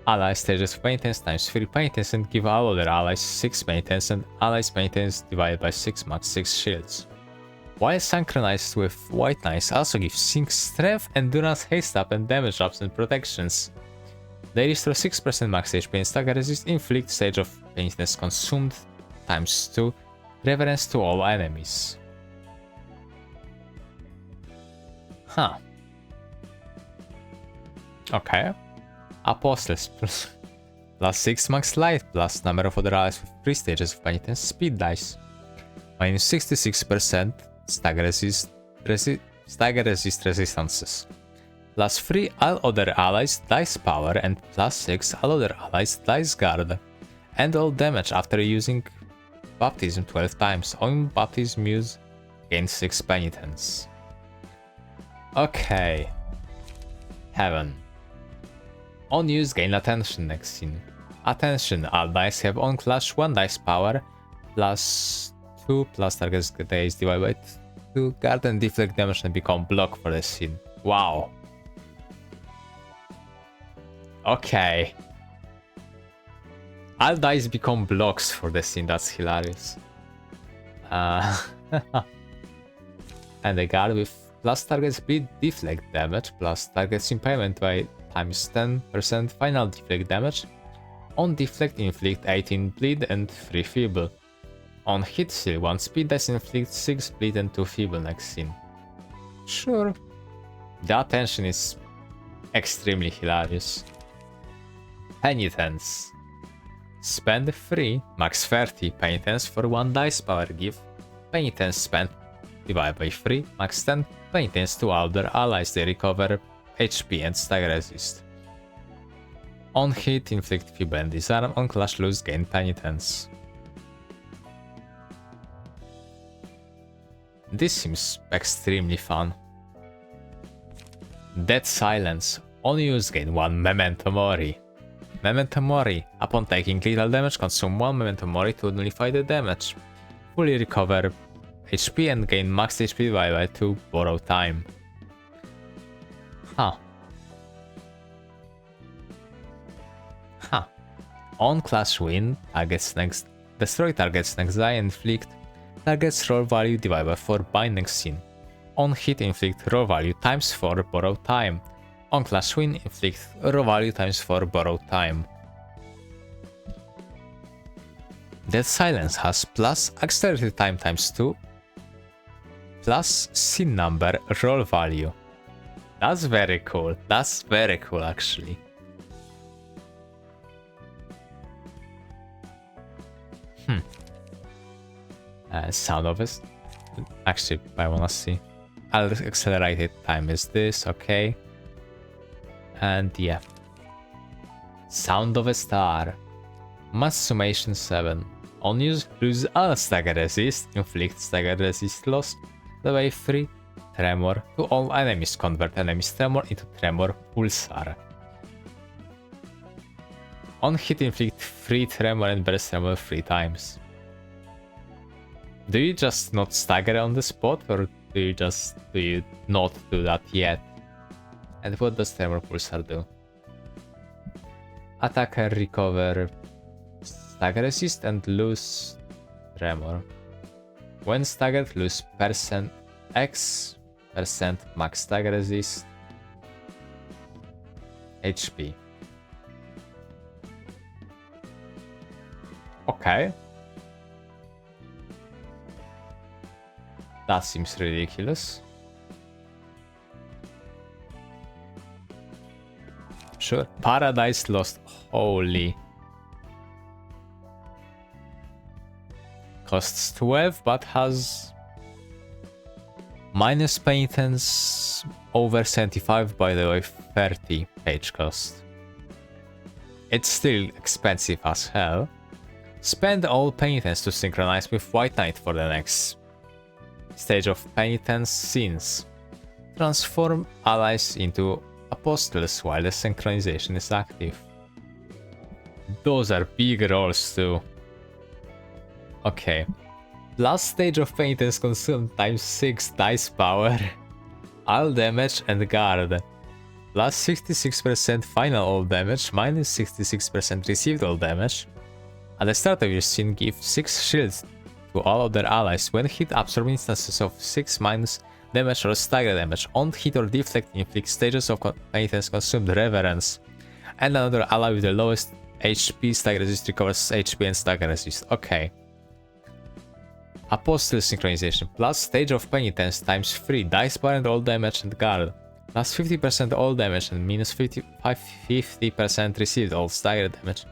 ally stages of penitence times 3 penitence and give all other allies 6 penitence and allies penitence divided by 6 max 6 shields. While synchronized with White Knights, also give Sync strength, endurance, haste up and damage ups and protections. They restore 6% max HP and stagger resist, inflict stage of penitence consumed times 2, reverence to all enemies. Huh. Okay. Apostles plus 6 max light plus number of other allies with 3 stages of penitence speed dice. Minus 66% stagger resist resistances. Plus 3 all other allies dice power and plus 6 all other allies dice guard. And all damage after using Baptism 12 times. On Baptism use gain 6 penitence. Okay. Heaven. On use gain attention next scene. Attention, all dice have on clash 1 dice power plus 2 plus target's days divided by 2 guard and deflect damage and become block for the scene. Wow. Okay. All dice become blocks for the scene, that's hilarious. And the guard with plus target speed deflect damage, plus target's impairment by times 10% final deflect damage. On deflect inflict 18 bleed and 3 feeble. On hit seal 1 speed dice inflict 6 bleed and 2 feeble next scene. Sure. The attention is extremely hilarious. Penitence. Spend 3, max 30 penitence for 1 dice power give. Penitence spent divide by 3, max 10 penitence to other allies, they recover HP and stagger resist. On hit, inflict feeble and disarm, on clash lose, gain penitence. This seems extremely fun. Dead Silence. On use, gain 1 Memento Mori. Memento Mori. Upon taking lethal damage, consume 1 Memento Mori to nullify the damage. Fully recover HP and gain max HP by 2, borrow time. Huh. On clash win, targets next destroy targets next die and inflict target's roll value divided by 4 bind next scene. On hit, inflict roll value times 4, borrow time. On clash win, inflict roll value times 4, borrow time. Dead Silence has plus accelerated time times 2 plus scene number roll value. That's very cool. That's very cool actually. Sound of it. Actually, I wanna see. Accelerated time is this, okay. And yeah. Sound of a Star. Mass Summation 7. On use, lose all stagger resist, inflict stagger resist loss, level 3, tremor to all enemies, convert enemies tremor into tremor pulsar. On hit, inflict 3 tremor and burst tremor 3 times. Do you just not stagger on the spot, or do you not do that yet? And what does tremor pulsar do? Attacker recover stagger resist and lose tremor. When staggered, lose X% max stagger resist HP. Okay. That seems ridiculous. Sure. Paradise Lost. Holy. Costs 12, but has minus penitence over 75, by the way, 30 page cost. It's still expensive as hell. Spend all penitence to synchronize with White Knight for the next stage of penitence scenes. Transform allies into apostles while the synchronization is active. Those are big rolls too. Okay. Last stage of penitence consumed times 6 dice power. All damage and guard. Plus 66% final all damage, minus 66% received all damage. At the start of your scene, give 6 shields to all other allies. When hit, absorb instances of 6 minus damage or stagger damage. On hit or deflect, inflict stages of penitence consumed reverence. And another ally with the lowest HP stagger resist recovers HP and stagger resist. Okay. Apostle synchronization. Plus stage of penitence times 3 dice bar and all damage and guard. Plus 50% all damage and minus 50% received all stagger damage.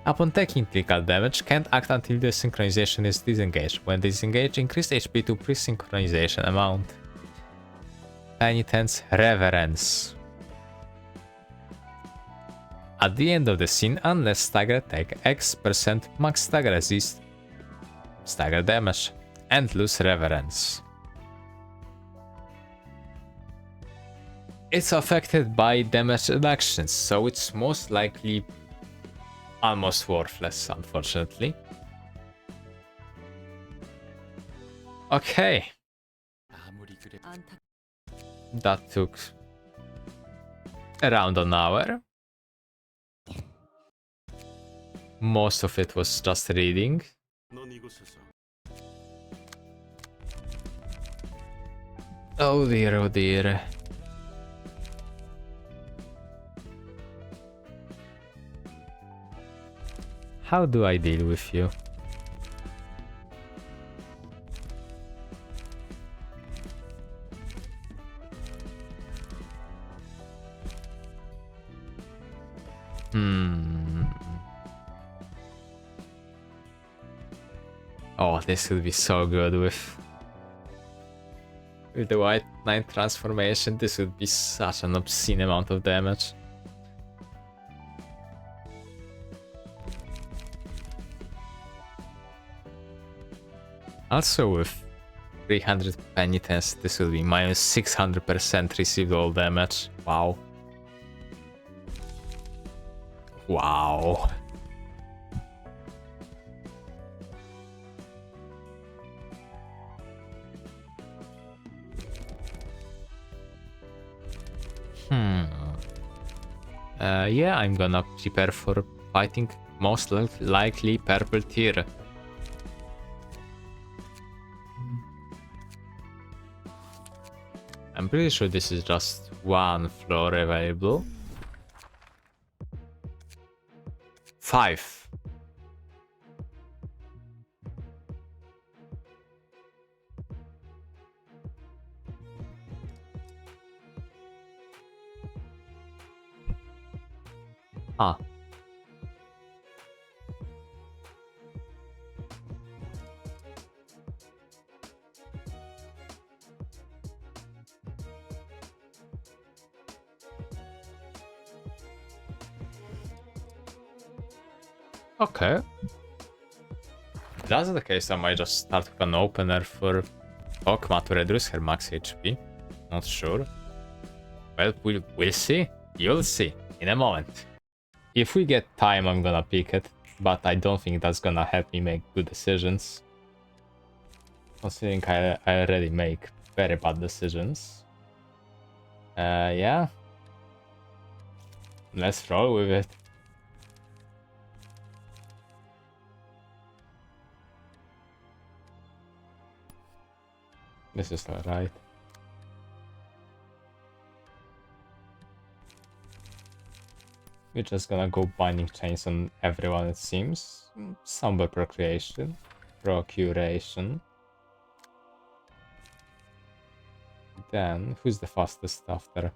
Upon taking critical damage, can't act until the synchronization is disengaged. When disengaged, increase HP to pre-synchronization amount. Penitence Reverence. At the end of the scene, unless stagger, take X% max stagger resist, stagger damage, and lose Reverence. It's affected by damage reductions, so it's most likely almost worthless, unfortunately. Okay. That took around an hour. Most of it was just reading. Oh dear, oh dear. How do I deal with you? Oh, this would be so good with the White Knight transformation. This would be such an obscene amount of damage. Also with 300 penitence, this will be minus 600% received all damage. Wow. Wow. Yeah, I'm gonna prepare for fighting most likely purple tier. I'm pretty sure this is just one floor available. 5. Ah. Okay. If that's the case, I might just start with an opener for Okma to reduce her max HP. Not sure. Well, we'll see. You'll see in a moment. If we get time, I'm gonna pick it, but I don't think that's gonna help me make good decisions. Considering I already make very bad decisions. Yeah. Let's roll with it. This is alright. We're just gonna go binding chains on everyone, it seems. Somber procuration. Then, who's the fastest after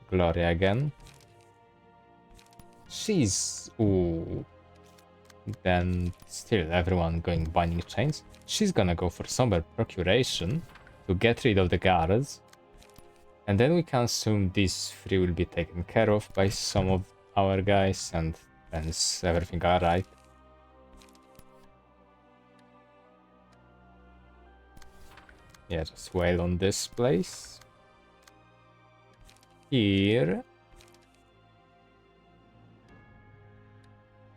Gloria again? She's... Ooh. Then, still everyone going binding chains. She's gonna go for somber procuration to get rid of the guards. And then we can assume these 3 will be taken care of by some of our guys, and then is everything alright. Yeah, just wail on this place. Here.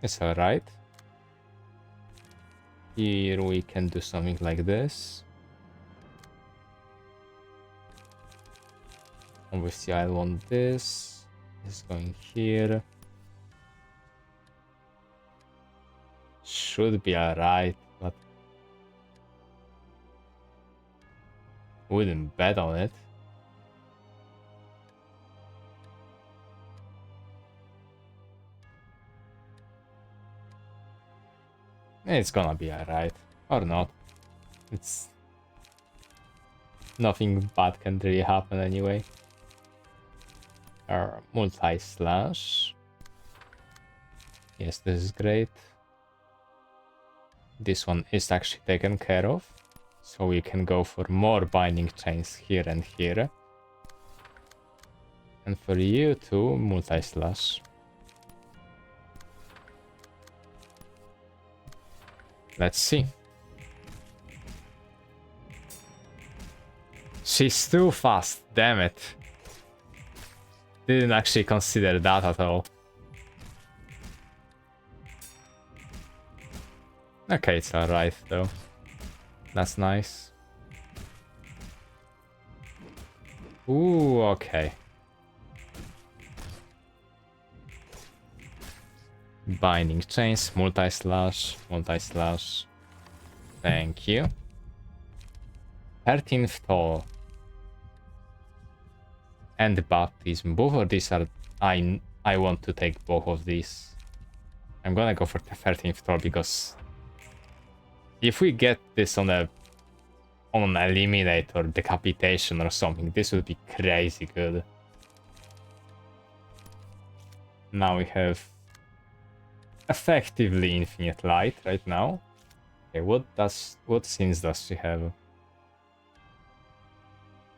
It's alright. Here we can do something like this. Obviously I want this. This is going here. Should be alright, but wouldn't bet on it. It's gonna be alright. Or not. It's... Nothing bad can really happen anyway. Our multi-slash. Yes, this is great. This one is actually taken care of. So we can go for more binding chains here and here. And for you too, multi-slash. Let's see. She's too fast, damn it. Didn't actually consider that at all. Okay, it's alright though. That's nice. Ooh, okay. Binding chains, multi-slash, multi-slash. Thank you. 13th tall. And baptism. Both of these are... I want to take both of these. I'm gonna go for the 13th tall because... if we get this on an eliminate or decapitation or something, this would be crazy good. Now we have effectively infinite light right now. Okay, what scenes does she have?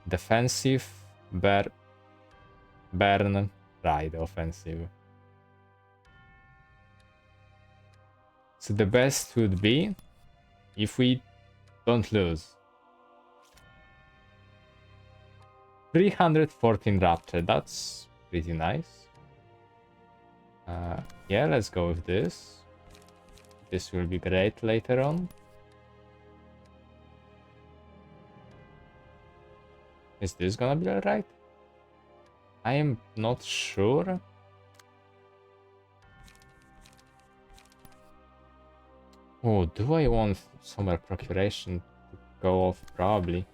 Defensive, burn, right, offensive. So the best would be if we don't lose. 314 rapture, that's pretty nice. Yeah, let's go with this. This will be great later on. Is this gonna be alright? I am not sure. Oh, do I want Summer Procuration to go off? Probably.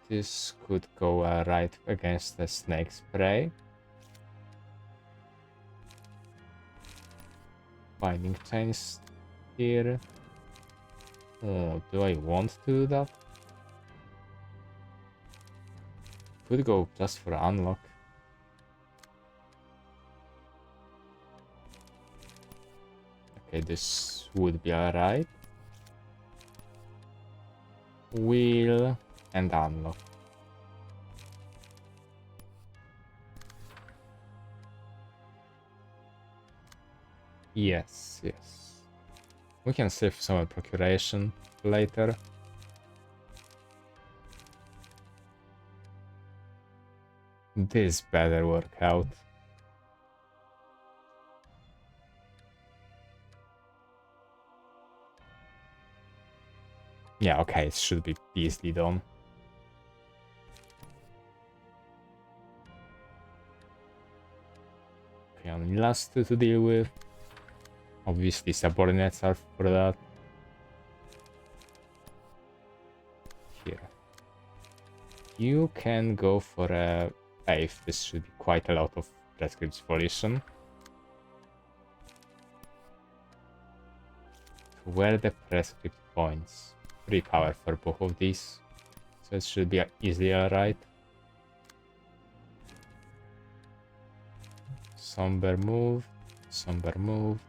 This could go right against the snake spray. Binding chains here. Oh, do I want to do that? Could go just for unlock. Okay, this would be alright. Wheel and unlock. Yes, yes. We can save some procuration later. This better work out. Yeah, okay, it should be easily done. Okay, only last two to deal with. Obviously, subordinates are for that. Here. You can go for a faith. This should be quite a lot of prescripts volition. Where are the prescript points? 3 power for both of these. So it should be easily alright. Somber move. Somber move.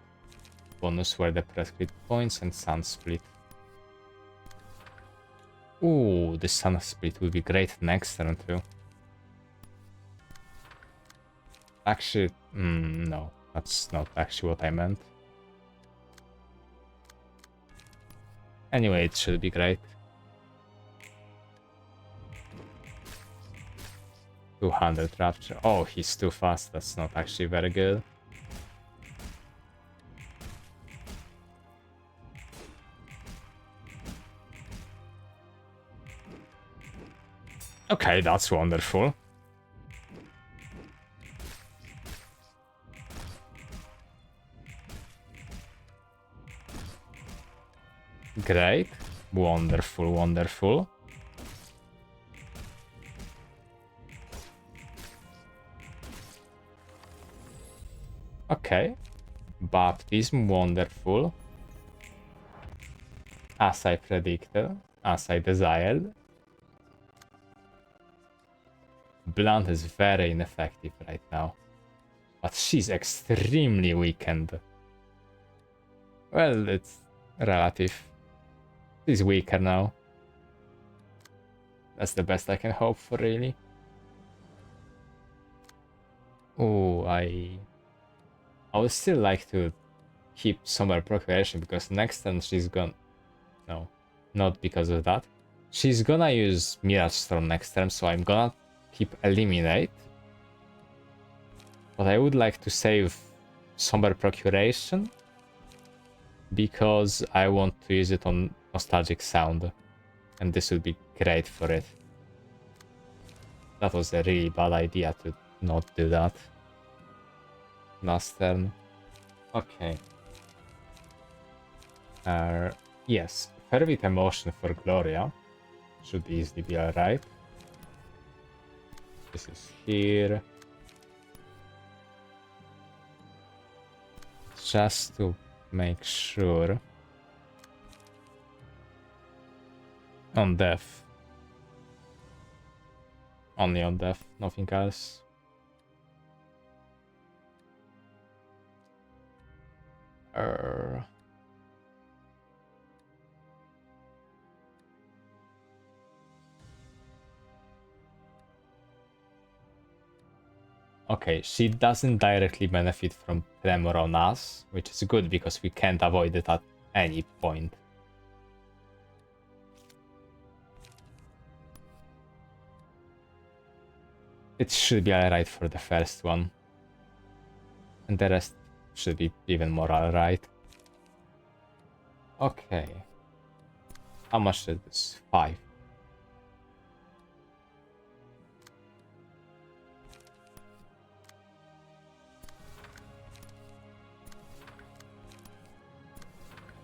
Bonus were the prescript points and sun split. Ooh, the sun split would be great next turn too. Actually, no, that's not actually what I meant. Anyway, it should be great. 200 rapture. Oh, he's too fast. That's not actually very good. Okay, that's wonderful. Great. Wonderful, wonderful. Okay. Baptism, wonderful. As I predicted, as I desired. Blunt is very ineffective right now. But she's extremely weakened. Well, it's relative. She's weaker now. That's the best I can hope for, really. Oh, I would still like to keep Summer Procreation because next turn she's gonna... No, not because of that. She's gonna use Mirage Storm next turn, so I'm gonna keep Eliminate. But I would like to save Summer Procuration because I want to use it on Nostalgic Sound. And this would be great for it. That was a really bad idea to not do that. Last turn. Okay. Yes, Fervent Emotion for Gloria should easily be alright. This is here. Just to make sure. On death. Only on death, nothing else. Okay, she doesn't directly benefit from Tremor on us, which is good because we can't avoid it at any point. It should be alright for the first one. And the rest should be even more alright. Okay. How much is this? 5.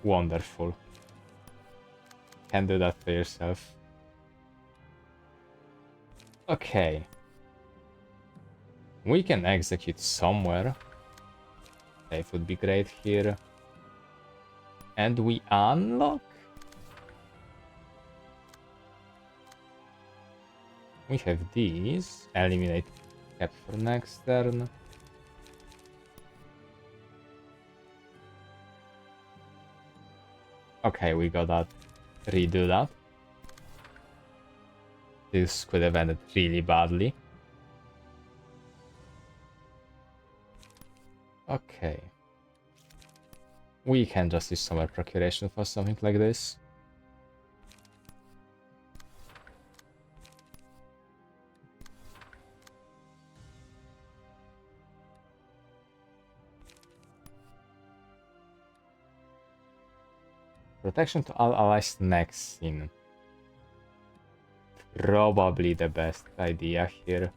Wonderful. Can do that to yourself. Okay. We can execute somewhere. That would be great here. And we unlock? We have these. Eliminate cap for next turn. Okay, we gotta redo that. This could have ended really badly. Okay. We can just use Summer Procuration for something like this. Protection to all allies next scene. Probably the best idea here.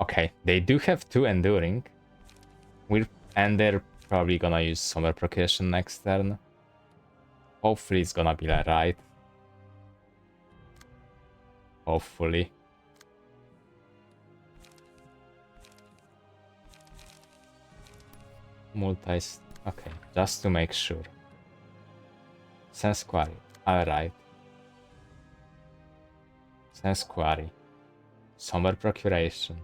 Okay, they do have 2 enduring. And they're probably gonna use Summer Procuration next turn. Hopefully it's gonna be alright. Hopefully. Multis. Okay, just to make sure. Sense Quarry. Alright. Sense Quarry. Summer Procuration.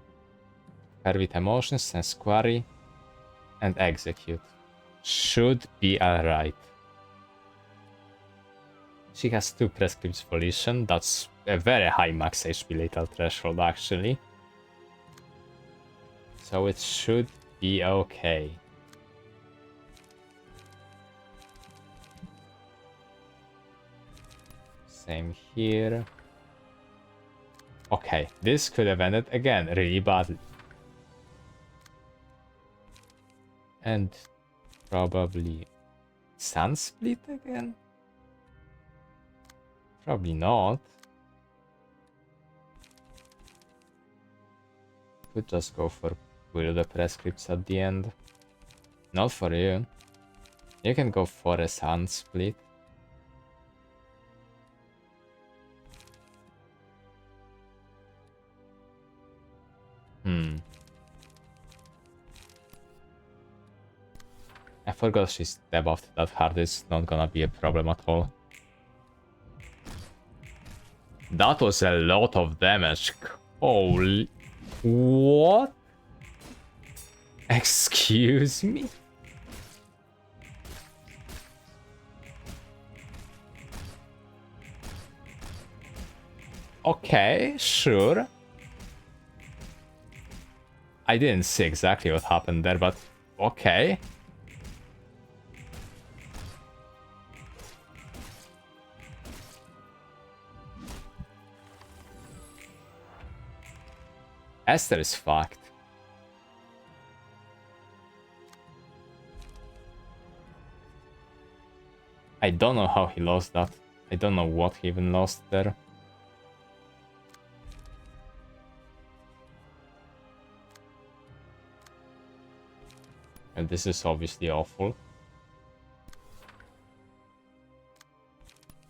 Fervent Emotions, Sense Quarry. And Execute. Should be alright. She has 2 Prescripts Volition. That's a very high max HP lethal threshold actually. So it should be okay. Same here. Okay, this could have ended again really badly. And probably Sun Split again? Probably not. Could just go for Will the Prescripts at the end. Not for you. You can go for a Sun Split. I forgot she's debuffed that hard. It's not gonna be a problem at all. That was a lot of damage. Holy... What? Excuse me? Okay, sure. I didn't see exactly what happened there, but okay. Esther is fucked. I don't know how he lost that. I don't know what he even lost there. And this is obviously awful.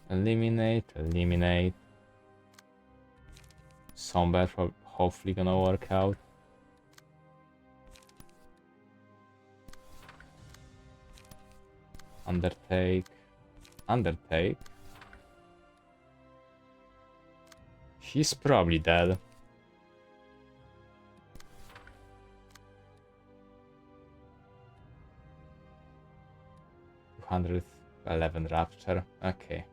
Eliminate, eliminate. Somewhere hopefully gonna work out. Undertake. Undertake. He's probably dead. $211 Rapture. Okay.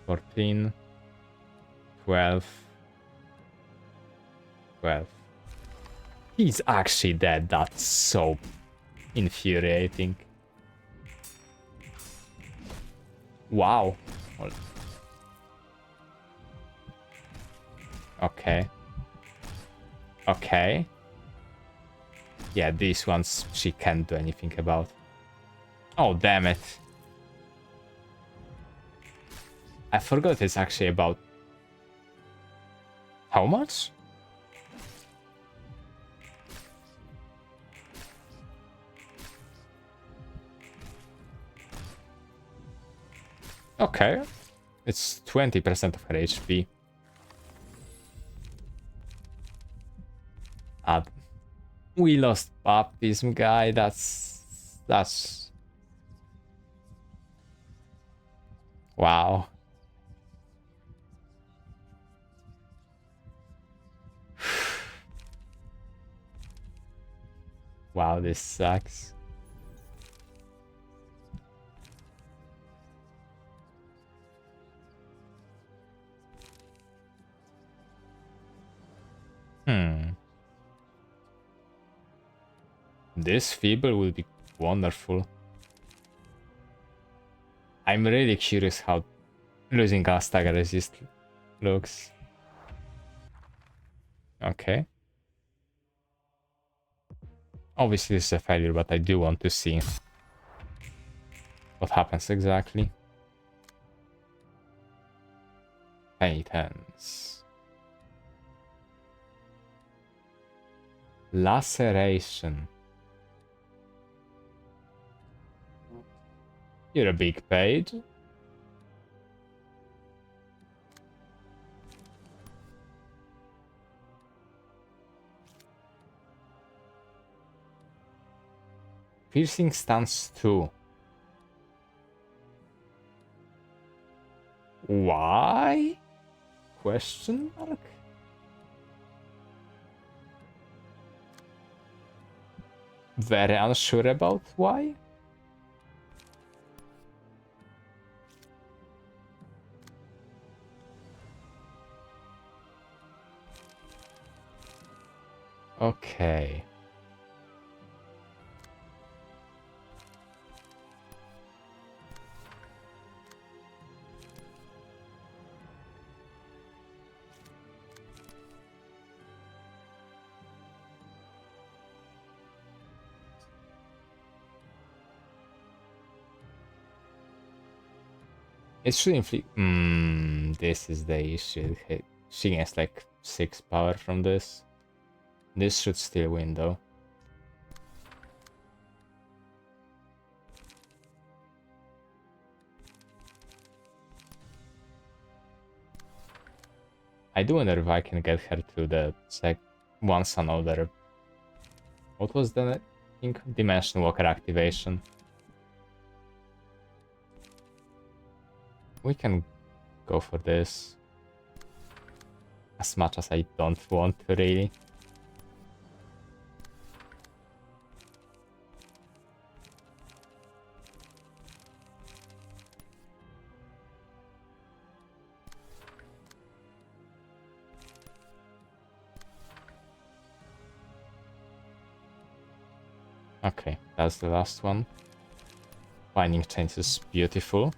$14. 12. 12. He's actually dead. That's so infuriating. Wow. Okay. Okay. Yeah, these ones she can't do anything about. Oh, damn it. I forgot it's actually about... How much? Okay. It's 20% of her HP. We lost baptism, guy. That's... Wow. Wow, this sucks. This feeble will be wonderful. I'm really curious how losing a stagger resist looks. Okay. Obviously this is a failure, but I do want to see what happens exactly. Penitence. Laceration. You're a big page. Piercing stance 2. Why? Question mark? Very unsure about why. Okay. It should inflict. This is the issue. She gets like 6 power from this. This should still win though. I do wonder if I can get her to the once another. What was the Dimension Walker activation? We can go for this. As much as I don't want to, really. Okay, that's the last one. Binding Chains is beautiful.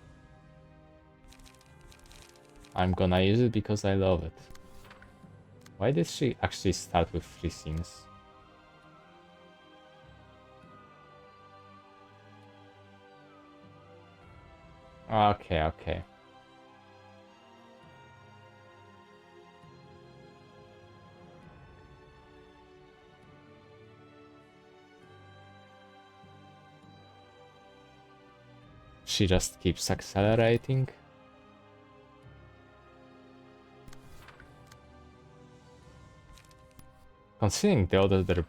I'm gonna use it because I love it. Why did she actually start with 3 scenes? Okay, okay. She just keeps accelerating. Considering the other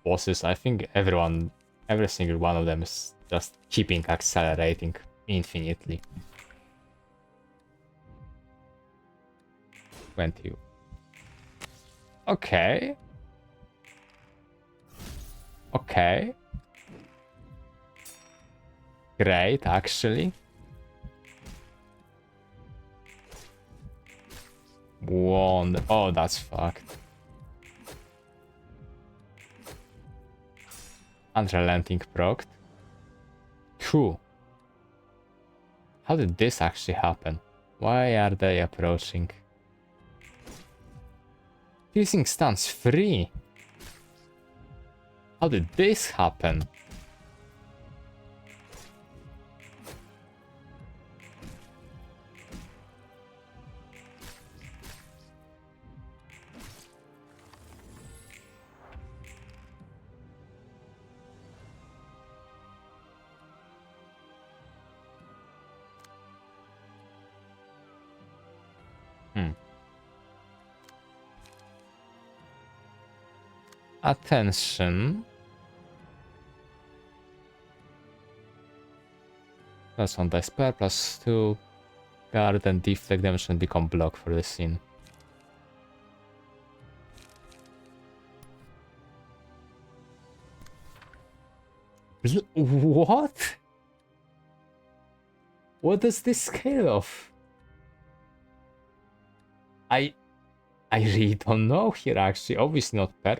bosses, I think every single one of them is just keeping accelerating infinitely. 20. Okay. Okay. Great, actually. One. Oh, that's fucked. Unrelenting proc. Cool. How did this actually happen? Why are they approaching? Piercing stance free. How did this happen? Attention. Plus 1 dice per, plus 2. Guard and deflect damage and become block for the scene. What? What does this scale of? I really don't know here actually. Obviously not per.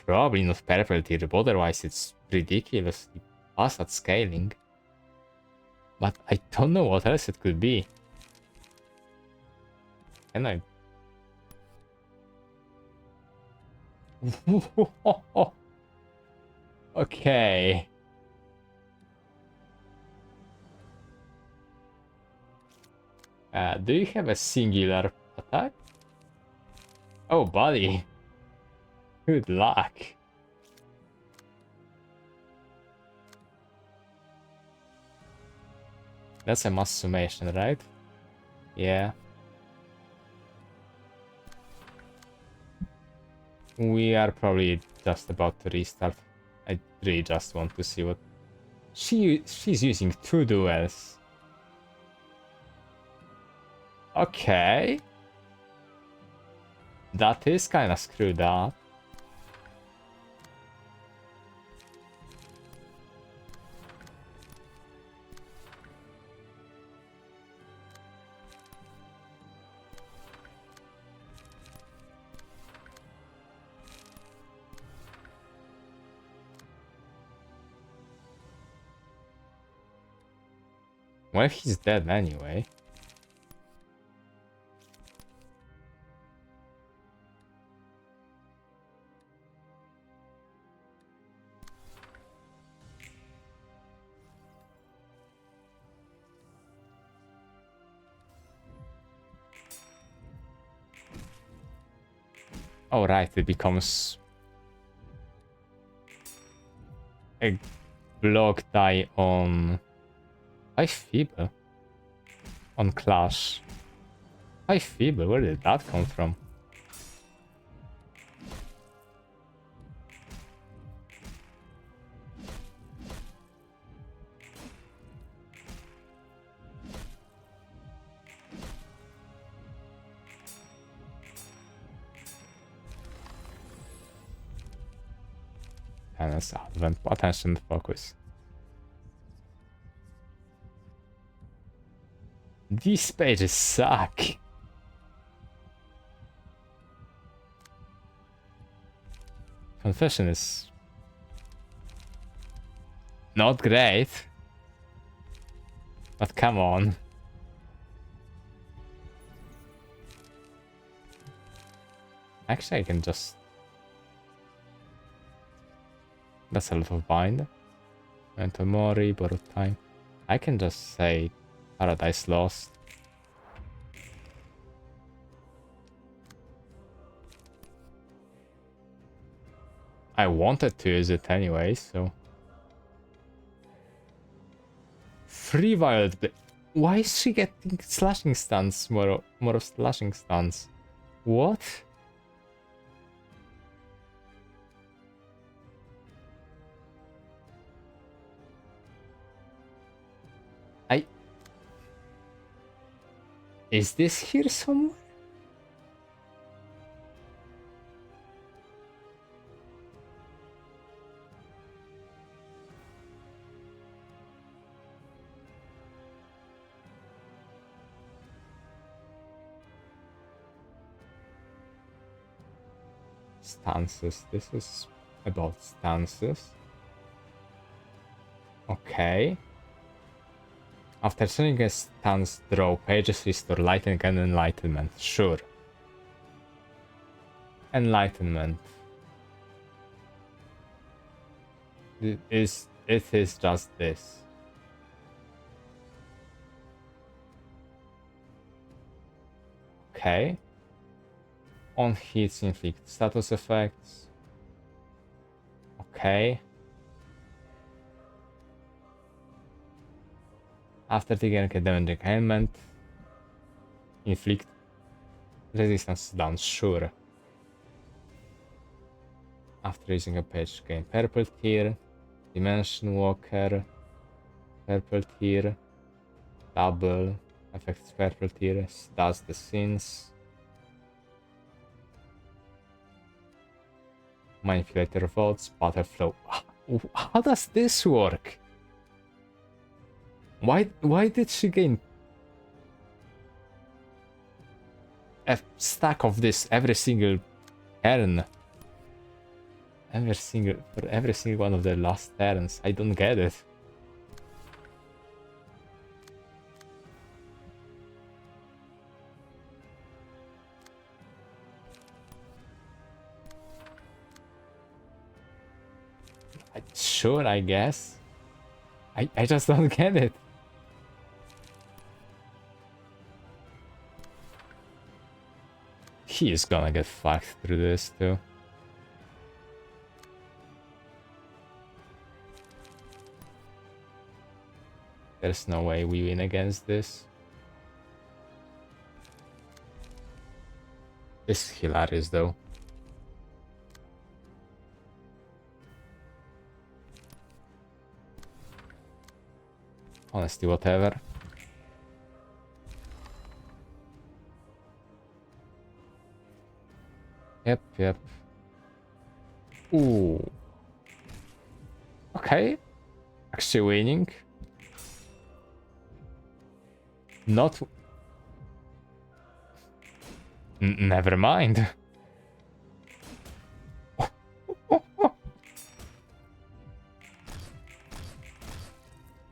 Probably not purple tier, but otherwise it's ridiculously fast at scaling. But I don't know what else it could be. Can I? Okay. Do you have a singular attack? Oh, buddy. Good luck. That's a mass summation, right? Yeah. We are probably just about to restart. I really just want to see what... She's using 2 duels. Okay. That is kind of screwed up. Well, he's dead anyway. Oh, right, it becomes a block die on... High Feeble? On Clash. High Feeble, where did that come from? Tennis, Advent, attention, focus. These pages suck. Confession is not great. But come on. Actually, I can just... That's a lot of bind. Mental Mori, borrowed time. I can just say Paradise Lost. I wanted to use it anyway, so... Free Wild Blade. Why is she getting slashing stance? More of slashing stance. What? Is this here somewhere? Stances. This is about stances. Okay. After sending a stance, draw pages, restore lightning and enlightenment. Sure. Enlightenment. It is just this. Okay. On hits, inflict status effects. Okay. After triggering a damaging ailment, inflict resistance down, sure. After using a page, gain purple tier, dimension walker, purple tier, double, affects purple tier, does the sins. Manipulator votes, butterflow. How does this work? Why did she gain a stack of this every single turn? For every single one of the last turns. I don't get it. Sure, I guess. I just don't get it. He is gonna get fucked through this too. There's no way we win against this. This is hilarious though. Honestly, whatever. Yep. Ooh. Okay. Actually winning. Not... Never mind.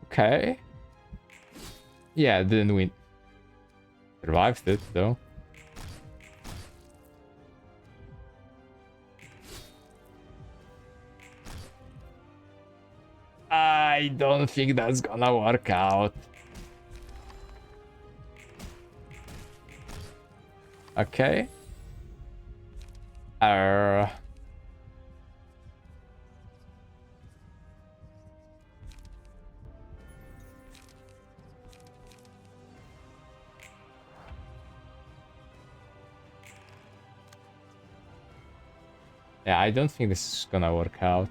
Okay. Yeah, didn't win. Survived it though. I don't think that's gonna work out. Okay. Yeah, I don't think this is gonna work out.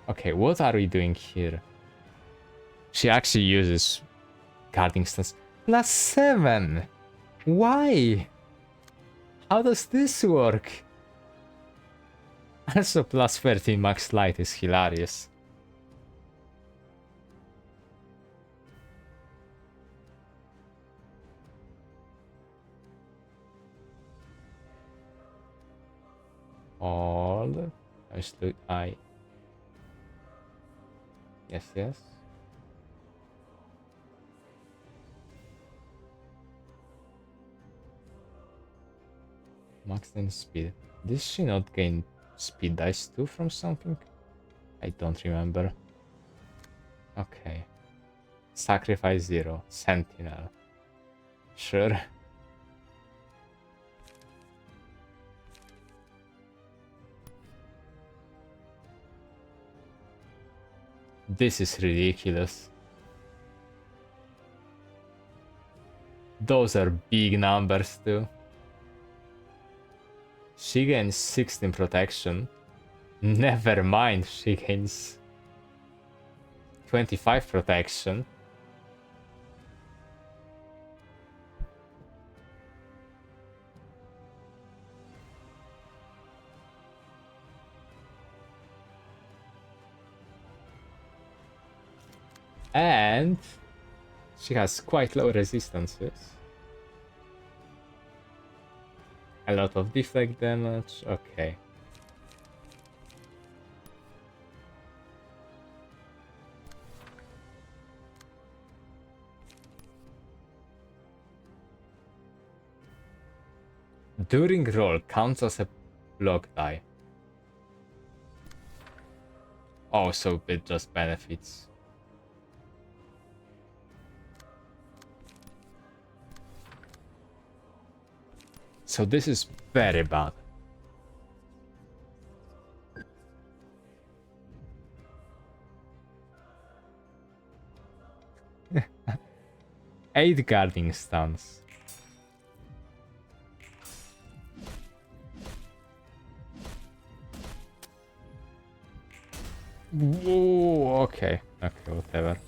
Okay, what are we doing here? She actually uses guarding stance. +7! Why? How does this work? Also +13 max light is hilarious. All. Yes. Max then speed. Did she not gain speed dice too from something? I don't remember. Okay. Sacrifice 0. Sentinel. Sure. This is ridiculous. Those are big numbers too. She gains 16 protection. Never mind, she gains 25 protection. And she has quite low resistances. A lot of deflect damage, okay. During roll counts as a block die. Oh, so it just benefits. So this is very bad. Eight guarding stance. Whoa, okay, whatever.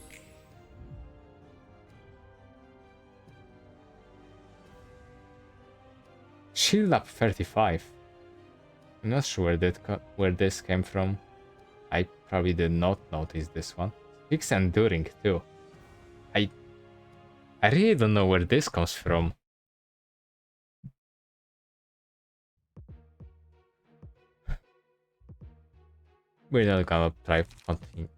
Shield up 35. I'm not sure where this came from. I probably did not notice this one. 6 enduring too. I really don't know where this comes from. We're not gonna try continue.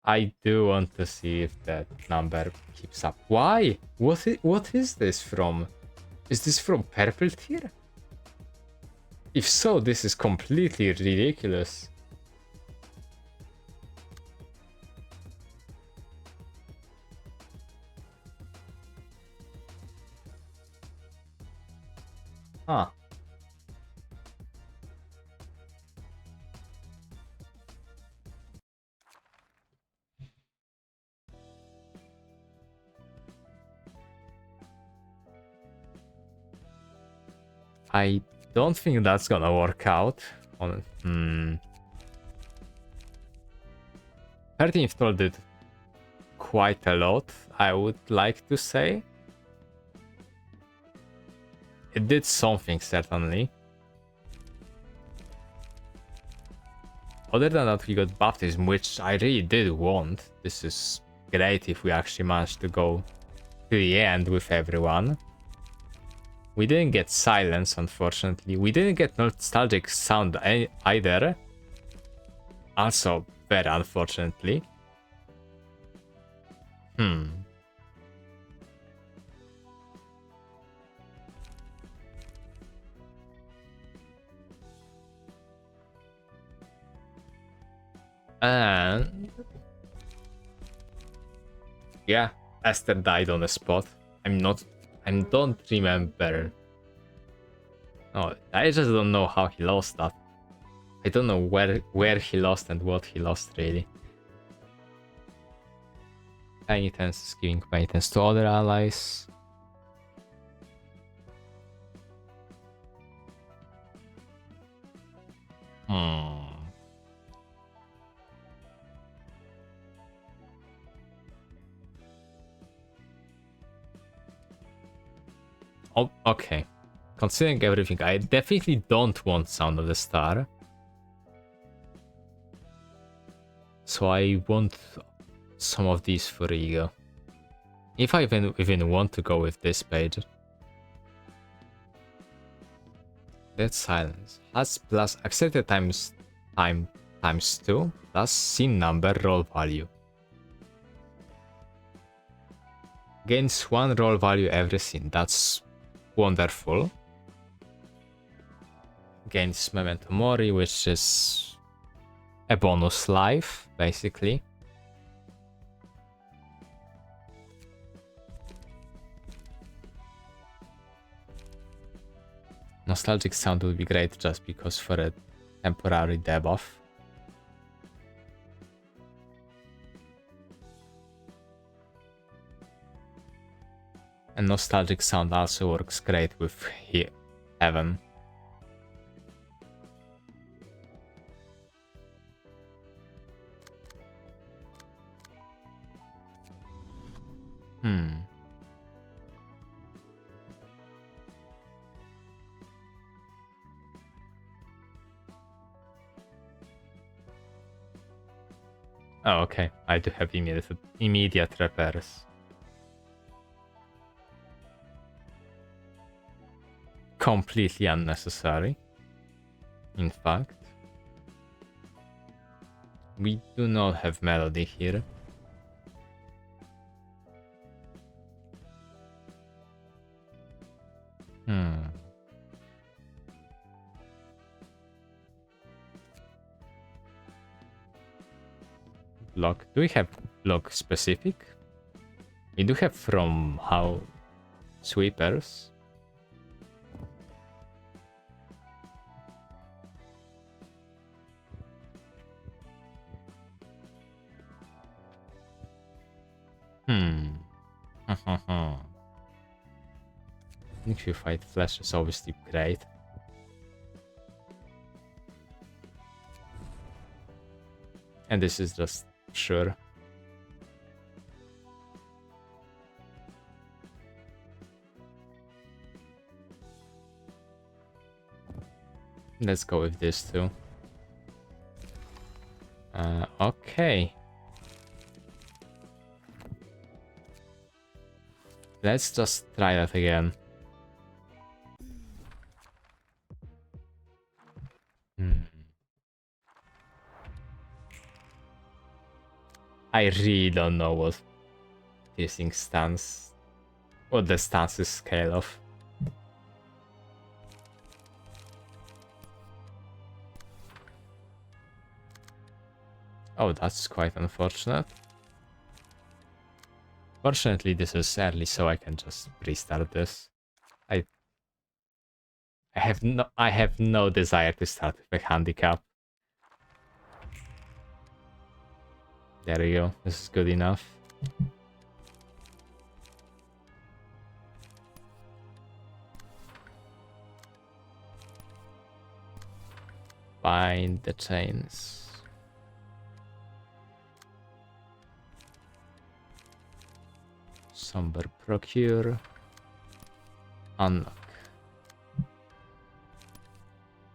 I do want to see if that number keeps up. Why? What is this from? Is this from purple tier? If so, this is completely ridiculous. Huh. I don't think that's gonna work out. 13th toll did quite a lot, I would like to say. It did something, certainly. Other than that, we got baptism, which I really did want. This is great if we actually managed to go to the end with everyone. We didn't get silence, unfortunately. We didn't get nostalgic sound either. Also, very unfortunately. And yeah, Esther died on the spot. I don't remember. No, I just don't know how he lost that. I don't know where he lost and what he lost, really. Penitence is giving penitence to other allies. Oh, okay. Considering everything, I definitely don't want Sound of the Star. So I want some of these for ego. If I even want to go with this page. Dead Silence has plus accepted times 2 plus scene number roll value. Gains 1 roll value every scene. That's wonderful. Gains Memento Mori, which is a bonus life, basically. Nostalgic sound would be great just because for a temporary debuff. And nostalgic sound also works great with heaven. Oh, okay. I do have immediate repairs. Completely unnecessary. In fact. We do not have melody here. Block. Do we have block specific? We do have from how sweepers. If you fight flash is obviously great. And this is just sure. Let's go with this too. Okay. Let's just try that again. I really don't know what this thing stands. What the stance is scale of. Oh, that's quite unfortunate. Fortunately, this is early, so I can just restart this. I have no desire to start with a handicap. There we go. This is good enough. Bind the chains. Somber procure. Unlock.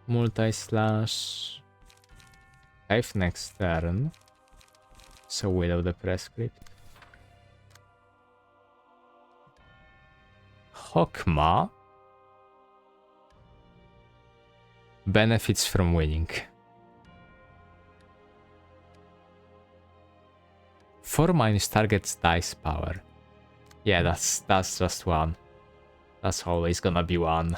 Multi-slash. 5 next turn. So without the prescript. Hokma. Benefits from winning. 4 minus target's dice power. Yeah, that's just 1. That's always gonna be 1.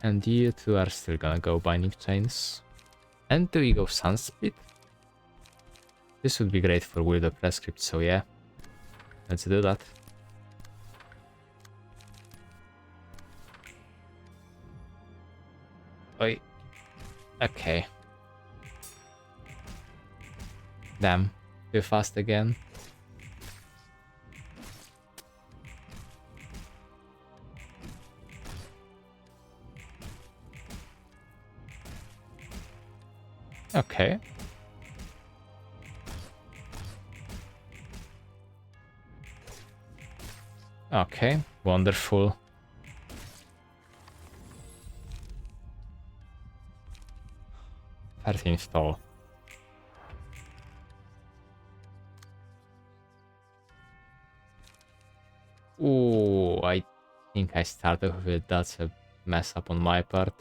And you two are still gonna go binding chains. And do we go Sunspeed? This would be great for with the prescript, so yeah. Let's do that. Oi. Okay. Damn. Too fast again. Okay. Okay, wonderful. Install. Ooh, I think I started with it. That's a mess up on my part.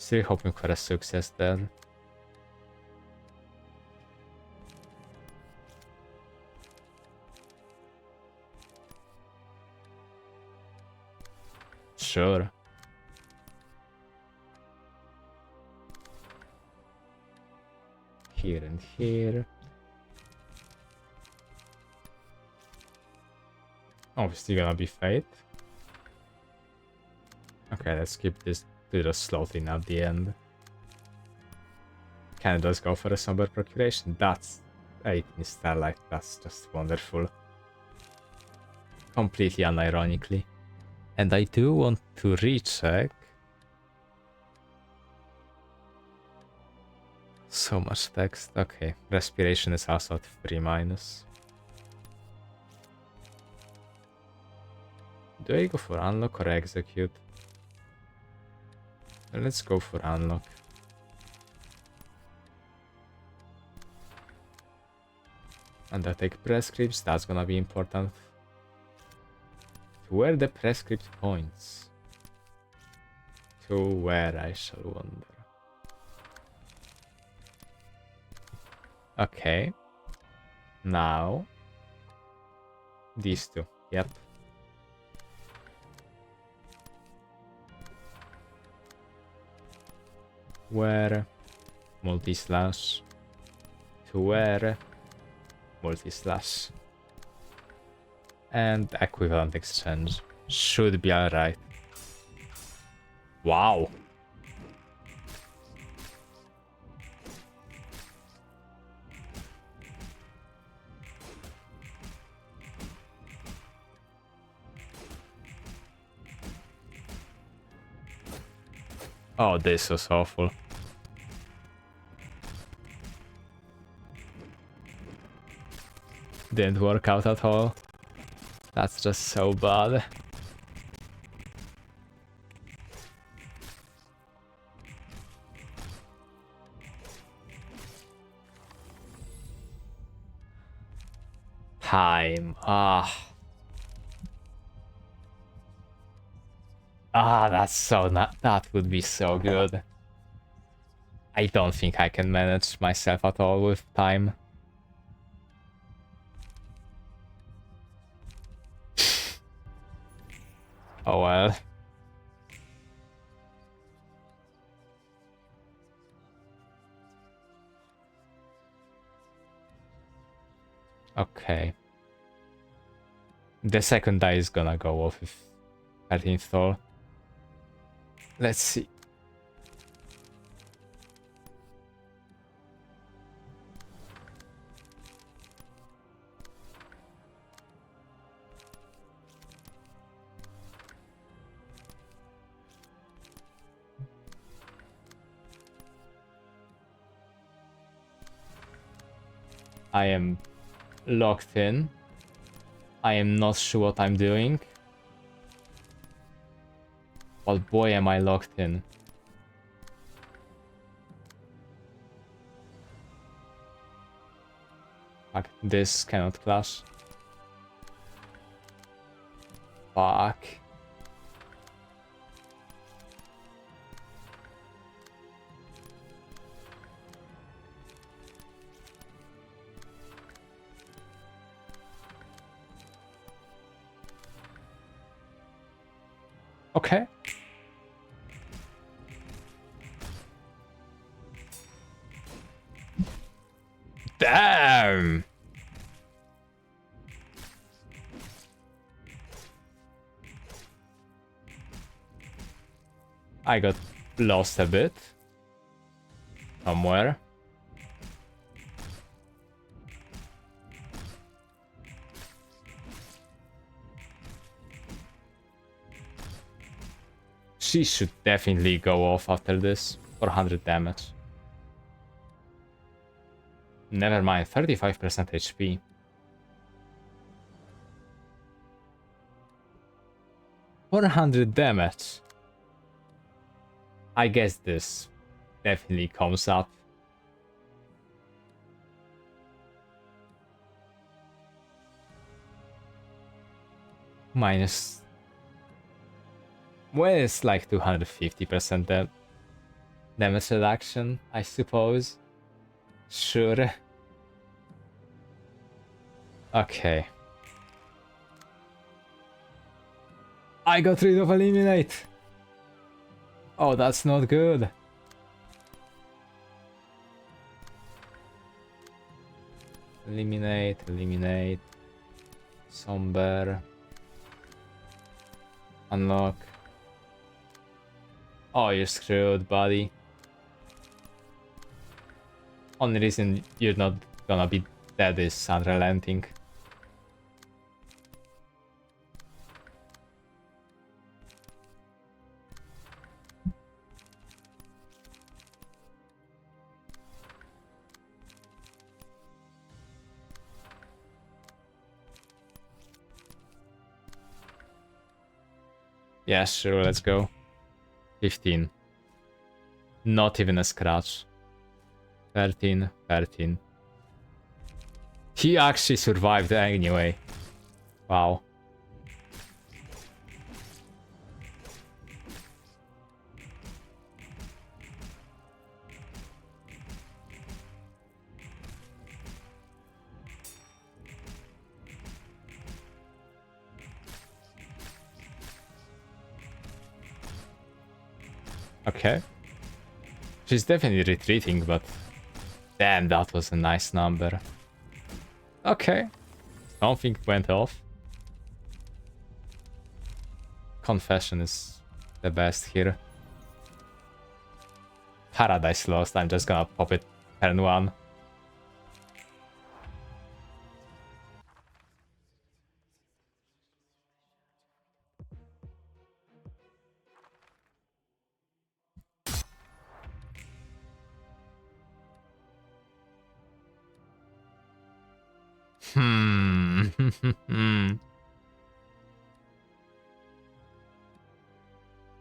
Still hoping for a success there. Sure. Here and here. Obviously gonna be fate. Okay, let's keep this to the slot in at the end. Can just go for a somber procuration. That's 18 starlight. That's just wonderful. Completely unironically. And I do want to recheck. So much text. Okay, respiration is also at 3-. Do I go for unlock or execute? Let's go for unlock. Undertake prescripts, that's gonna be important. To where the prescript points? To where, I shall wonder. Okay. Now. These two, yep. Where? Multi-slash. To where? Multi-slash. And equivalent exchange. Should be alright. Wow. Oh, this was awful. Didn't work out at all. That's just so bad. Time. That's so not. That would be so good. I don't think I can manage myself at all with time. Oh well. Okay. The second die is gonna go off with 13th Thor. Let's see. I am locked in. I am not sure what I'm doing. But boy, am I locked in. Fuck, this cannot clash. Fuck. Okay. Damn. I got lost a bit. Somewhere. She should definitely go off after this for 100 damage. Never mind, 35% HP. For 100 damage. I guess this definitely comes up. Minus... Well, it's like 250% dead. Damage reduction, I suppose. Sure. Okay. I got rid of eliminate. Oh, that's not good. Eliminate, eliminate. Somber. Unlock. Oh, you're screwed, buddy. Only reason you're not gonna be dead is unrelenting. Yeah, sure, let's go. 15. Not even a scratch. 13, 13. He actually survived anyway. Wow. Okay. She's definitely retreating, but damn, that was a nice number. Okay. Something went off. Confession is the best here. Paradise Lost, I'm just gonna pop it turn 1.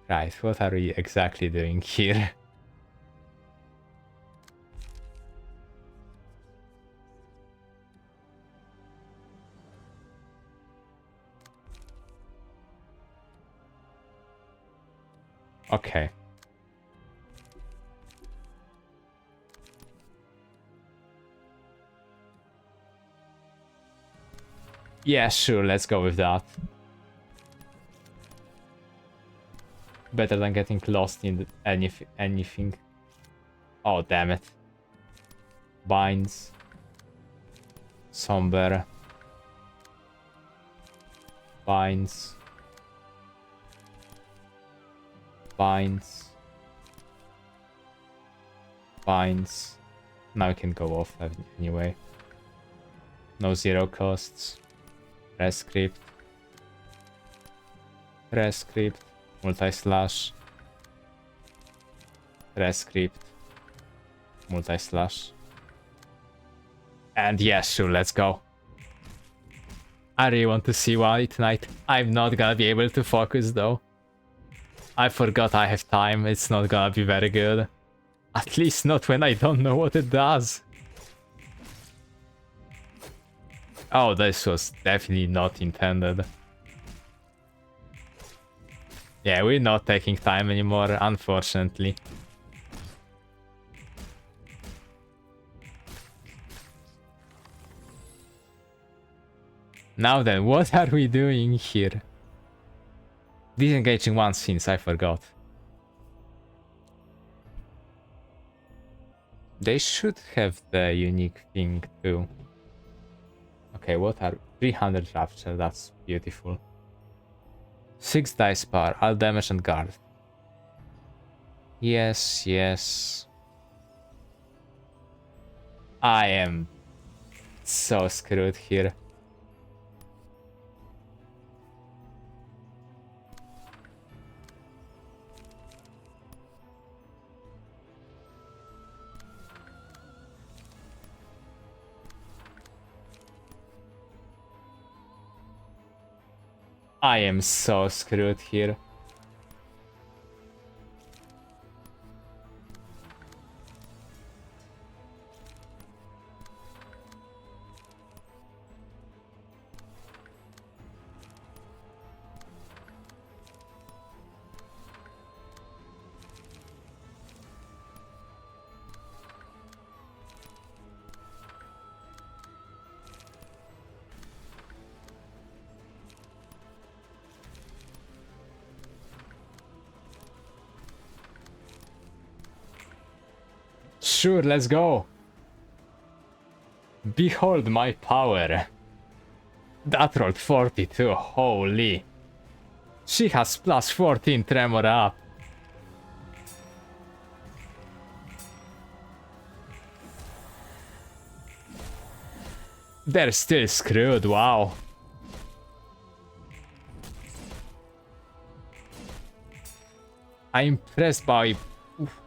Right, what are we exactly doing here? Okay. Yeah, sure, let's go with that. Better than getting lost in anything. Oh, damn it. Binds. Somber. Binds. Binds. Binds. Now it can go off anyway. No zero costs. Rescript. Rescript. Multi-slash. Rescript. Multi-slash. And yes, sure, let's go. I really want to see why tonight. I'm not gonna be able to focus though. I forgot I have time. It's not gonna be very good. At least not when I don't know what it does. Oh, this was definitely not intended. Yeah, we're not taking time anymore, unfortunately. Now then, what are we doing here? Disengaging one since I forgot. They should have the unique thing too. Okay, what are 300 rapture? That's beautiful. 6 dice bar, all damage and guard. Yes, yes. I am so screwed here. I am so screwed here. Sure, let's go. Behold my power. That rolled 42, holy. She has plus 14 tremor up. They're still screwed, wow. I'm impressed by...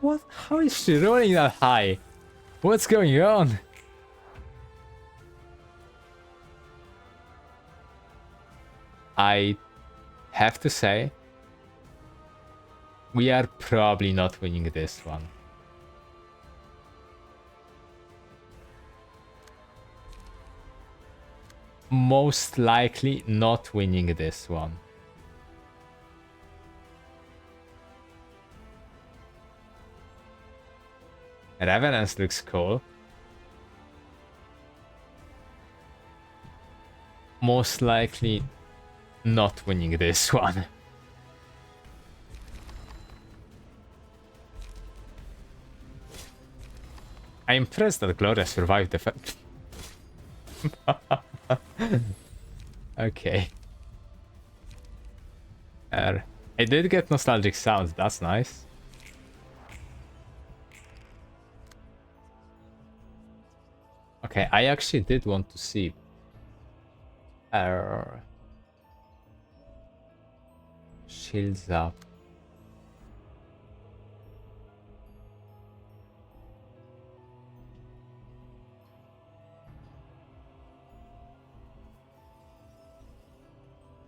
What? How is she rolling that high? What's going on? I have to say, we are probably not winning this one. Most likely not winning this one. Revenance looks cool. Most likely not winning this one. I'm impressed that Gloria survived the Okay. I did get nostalgic sounds, that's nice. Okay, I actually did want to see shields up.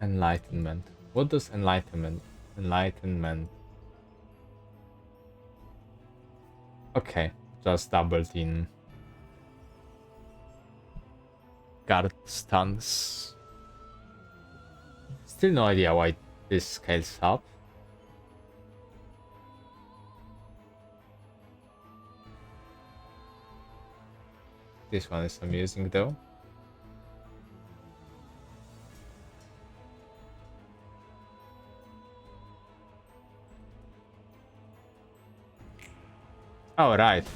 Enlightenment. What does enlightenment? Okay, just doubled in guard stance. Still no idea why this scales up. This one is amusing though. Oh right,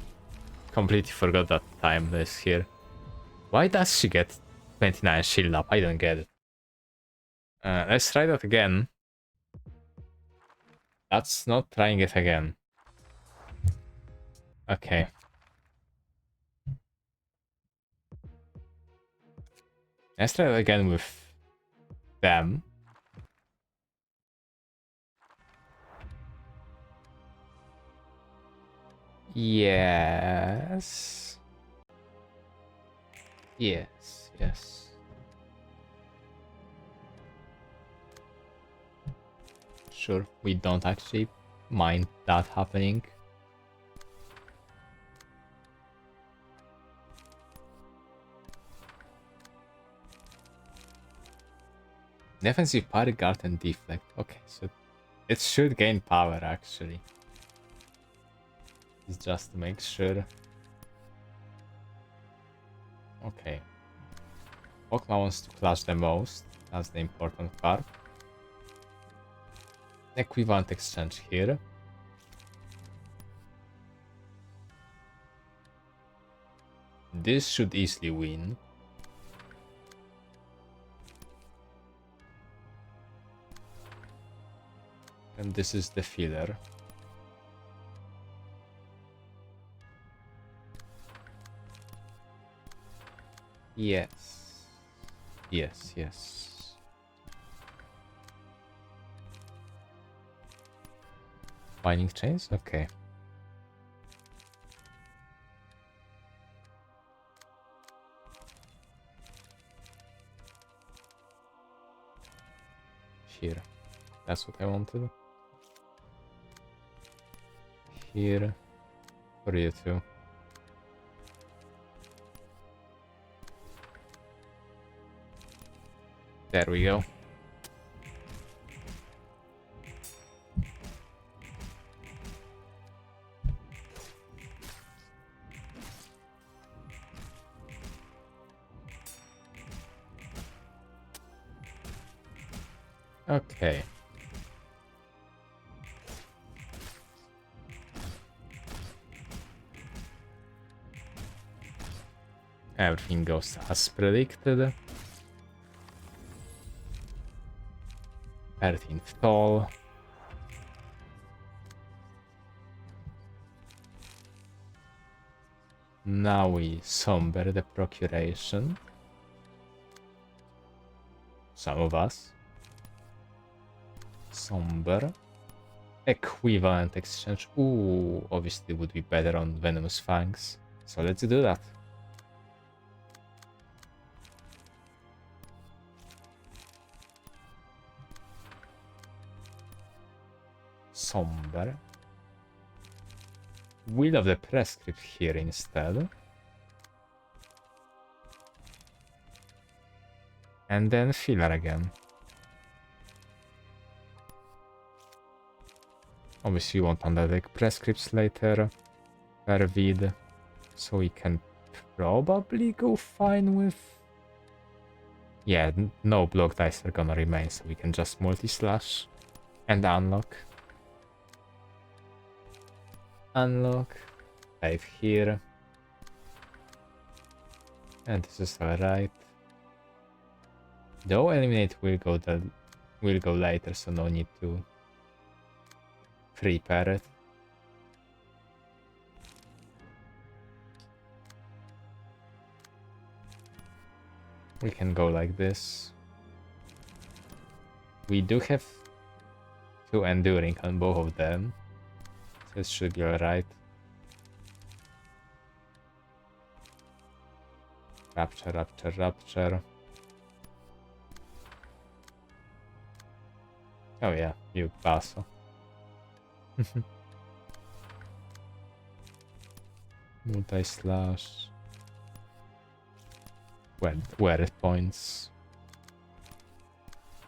completely forgot that time is here. Why does she get 29 shield up? I don't get it. Let's try that again. That's not trying it again. Okay. Let's try it again with them. Yes. Yes, yes. Sure, we don't actually mind that happening. Defensive parry, guard, and deflect. Okay, so it should gain power actually. It's just to make sure. Okay. Okma wants to clash the most. That's the important part. Equivalent exchange here. This should easily win. And this is the filler. Yes. Yes, yes. Binding chains? Okay. Here. That's what I wanted. Here. For you too. There we go. Okay. Everything goes as predicted. 13th tall. Now we somber the procuration. Some of us. Somber. Equivalent exchange. Ooh, obviously would be better on Venomous Fangs. So let's do that. Somber. Will of the Prescript here instead. And then Filler again. Obviously, we won't undertake prescripts later. Pervid. So we can probably go fine with. Yeah, no block dice are gonna remain, so we can just multi-slash and unlock. Unlock. Save here. And this is alright. Though eliminate will go later, so no need to prepare it. We can go like this. We do have 2 enduring on both of them, so it should be alright. Rapture, rapture, rapture. Oh yeah, you passo. Multi-slash. Where it points.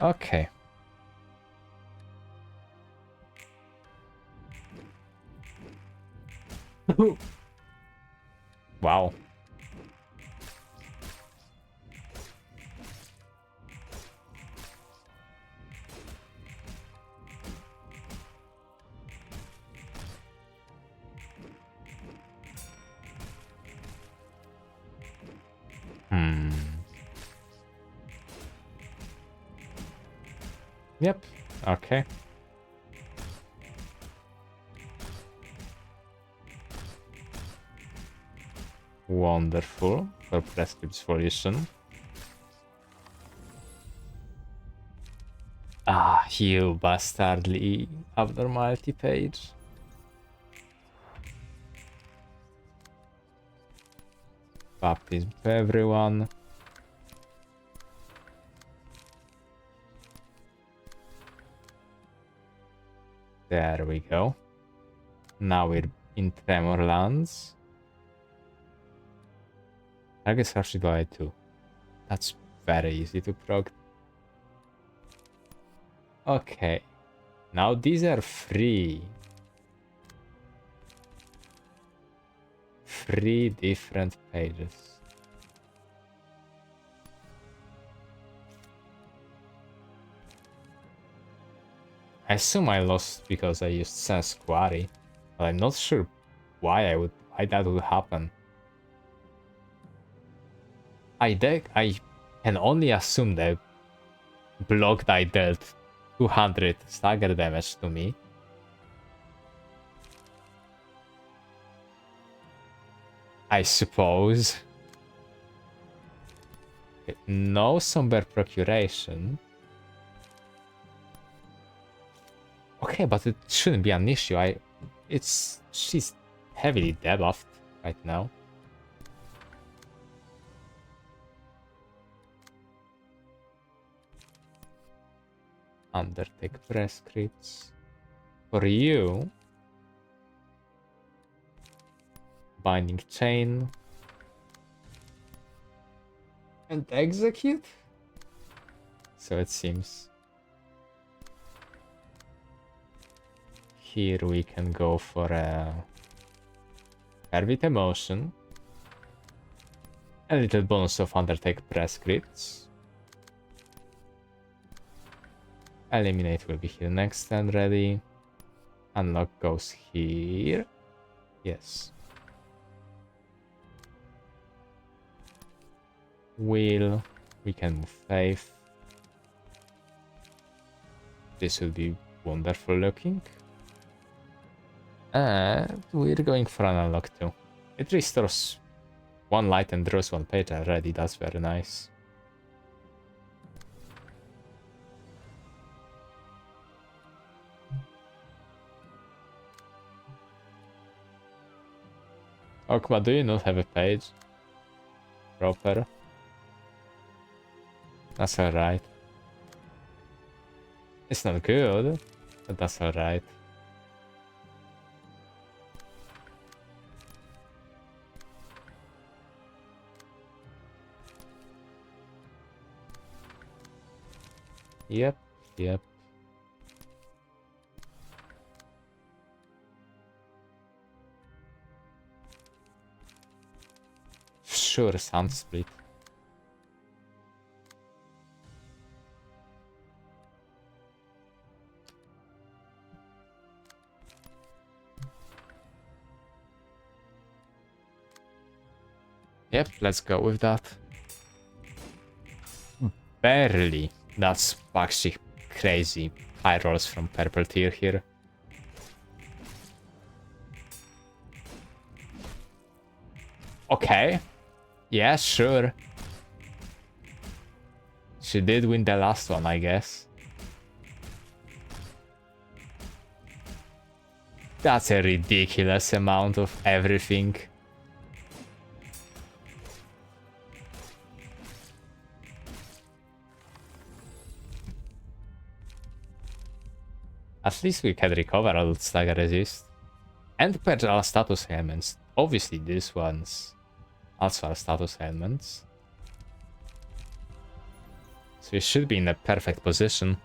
Okay. Wow. Yep. Okay. Wonderful for Prescript Solution. Ah, you bastardly abnormality page. Baptism to everyone. There we go. Now we're in Tremorlands. I guess Archibald 2. That's very easy to prog. Okay. Now these are free. 3 different pages. I assume I lost because I used Sense Quarry, but I'm not sure why that would happen. I can only assume that block die dealt 200 stagger damage to me. I suppose. Okay, no Somber Procuration. Okay, but it shouldn't be an issue. She's heavily debuffed right now. Undertake prescripts. For you, Binding Chain. And execute? So it seems. Here we can go for a Pervit Emotion. A little bonus of Undertake Prescripts. Eliminate will be here next and ready. Unlock goes here. Yes. wheel. We can save. This will be wonderful looking. And we're going for an unlock too. It restores one light and draws one page already. That's very nice. Okma, do you not have a page? Proper. That's alright. It's not good, but that's alright. Yep, yep. Sure, sound split. Yep, let's go with that. Barely. That's actually crazy. High rolls from purple tier here. Okay. Yeah, sure. She did win the last one, I guess. That's a ridiculous amount of everything. At least we can recover all stagger resist. And purge all status ailments. Obviously these ones also are status ailments. So we should be in a perfect position.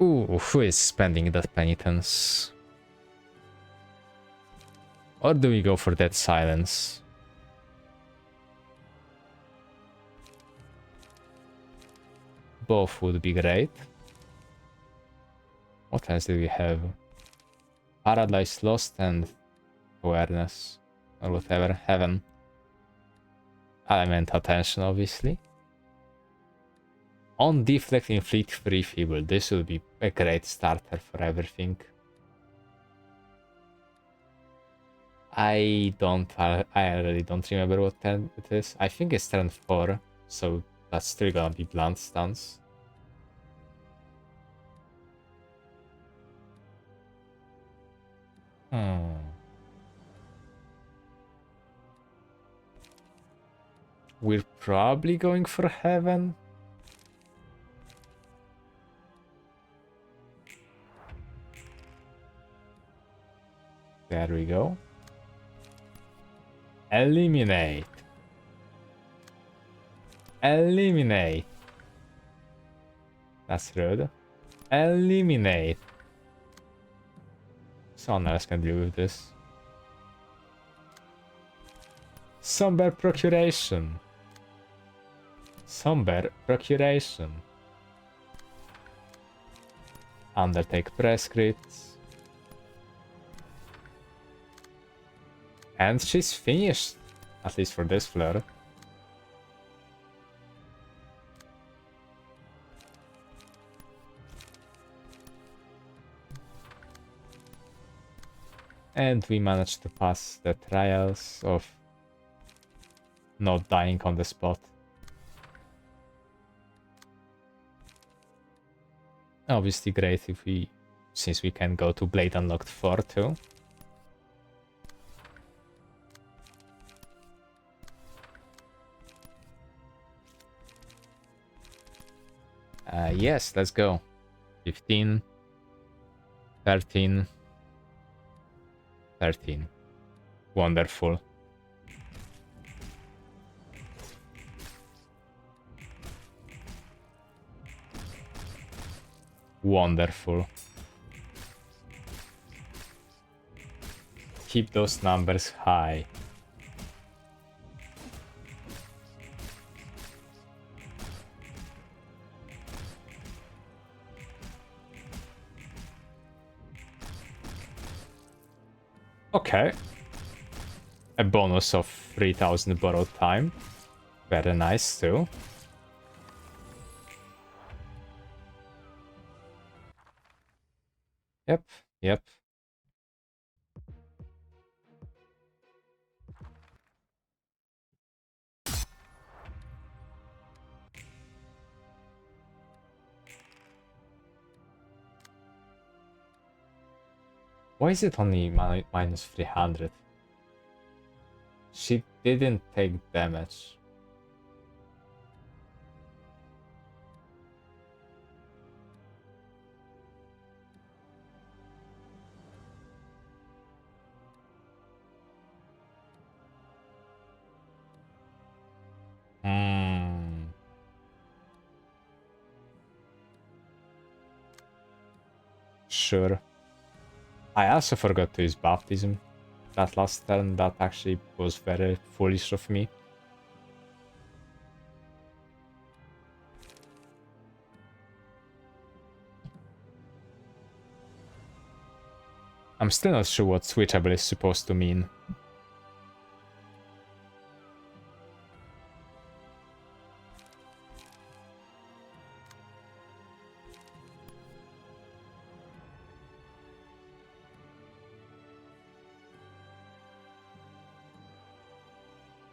Ooh, who is spending that penitence? Or do we go for that silence? Both would be great. What else do we have? Paradise Lost and Awareness. Or whatever. Heaven. Elemental Tension, obviously. On Deflect, Inflict, Free Feeble. This will be a great starter for everything. I really don't remember what turn it is. I think it's turn 4, so that's still gonna be Blunt Stance. We're probably going for Heaven. There we go. Eliminate. Eliminate. That's rude. Eliminate. Someone else can deal with this. Somber Procuration. Somber Procuration. Undertake Prescripts. And she's finished. At least for this floor. And we managed to pass the trials of not dying on the spot. Obviously great if we, since we can go to Blade Unlocked 4 too. Yes, let's go. 15, 13, 13. Wonderful. Wonderful. Keep those numbers high. Okay. a bonus of 3000 borrowed time. Very nice too. Yep, yep. Why is it only minus 300? She didn't take damage. Sure. I also forgot to use baptism that last turn. That actually was very foolish of me. I'm still not sure what switchable is supposed to mean.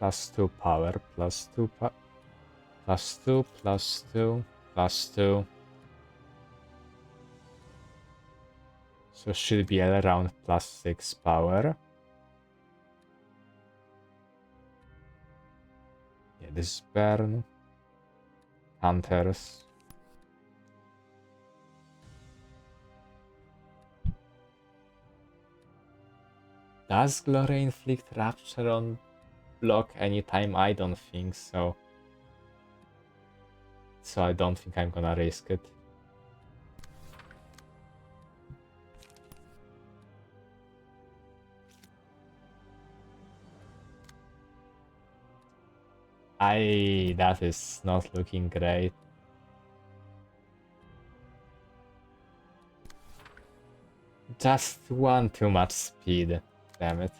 +2 power, +2 power, +2, +2, +2. So should be around +6 power. Yeah, this is burn. Hunters. Does Glory inflict Rapture on block anytime? I don't think so. So I don't think I'm gonna risk it. That is not looking great. Just one too much speed, damn it.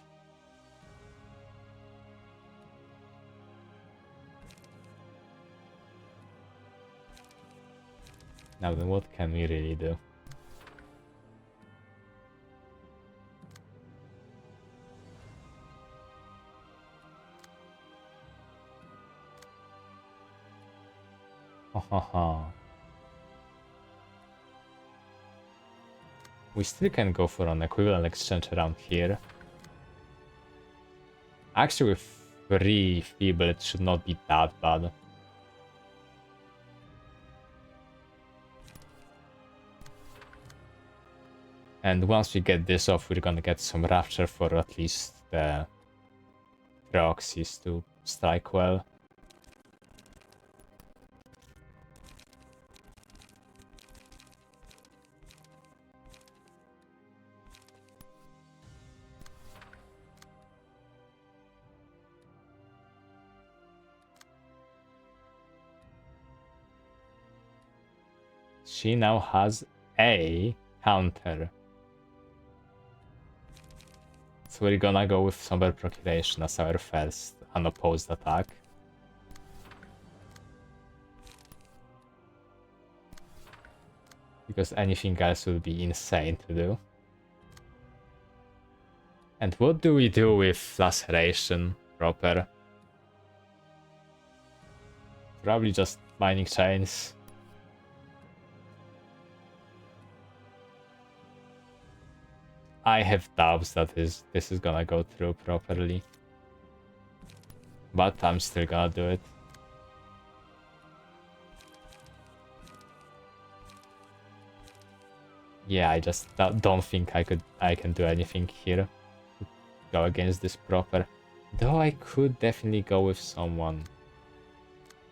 Now then, what can we really do? We still can go for an equivalent exchange around here. Actually, with 3 feeble, it should not be that bad. And once we get this off, we're gonna get some Rapture for at least the proxies to strike well. She now has a counter. So we're gonna go with Somber Procuration as our first unopposed attack. Because anything else would be insane to do. And what do we do with Laceration proper? Probably just Mining Chains. I have doubts that this is gonna go through properly. But I'm still gonna do it. Yeah, I just don't think I can do anything here to go against this proper. Though I could definitely go with someone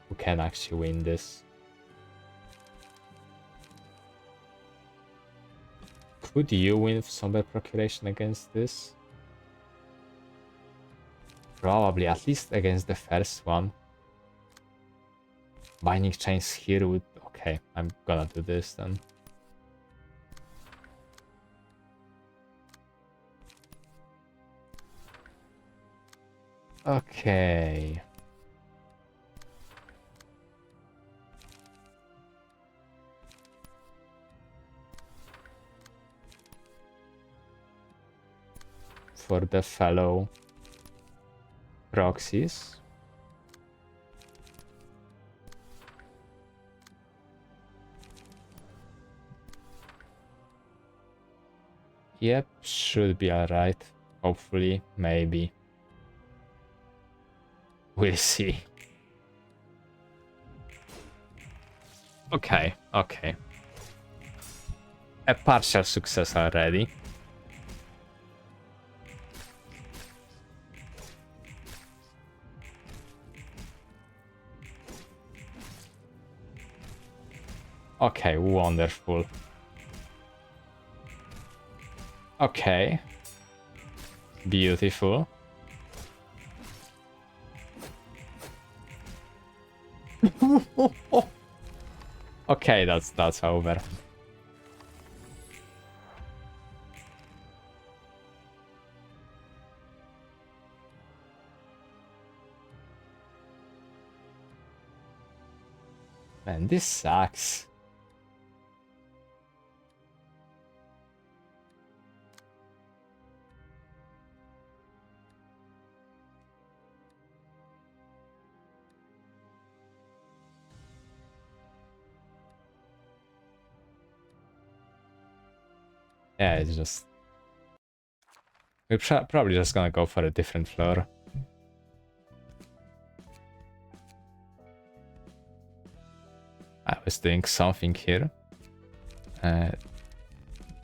who can actually win this. Could you win Somber Procuration against this? Probably, at least against the first one. Binding Chains here would... Okay, I'm gonna do this then. Okay. For the fellow proxies. Yep, should be alright. Hopefully, maybe. We'll see. Okay, okay. A partial success already. Okay, wonderful. Okay. Beautiful. Okay, that's over. Man, this sucks. Yeah, it's just... We're probably just gonna go for a different floor. I was doing something here.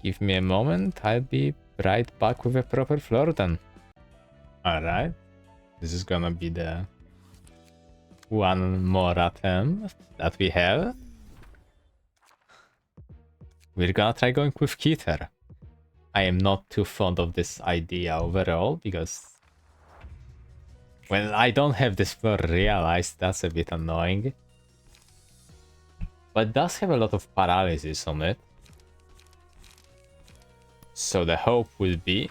Give me a moment, I'll be right back with a proper floor then. Alright. This is gonna be the one more attempt that we have. We're gonna try going with Keter. I am not too fond of this idea overall, because when I don't have this floor realized, that's a bit annoying. But it does have a lot of paralysis on it. So the hope will be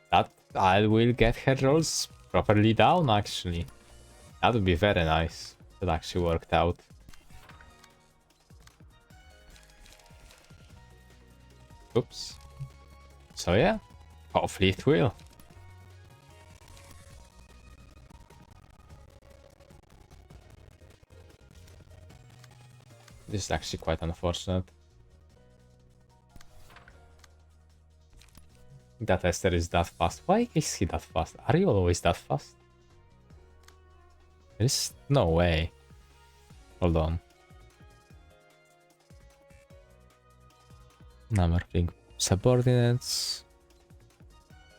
that I will get her rolls properly down, actually. That would be very nice. That actually worked out. Oops. So yeah, hopefully it will. This is actually quite unfortunate. That Esther is that fast. Why is he that fast? Are you always that fast? There's no way. Hold on. Number of big subordinates.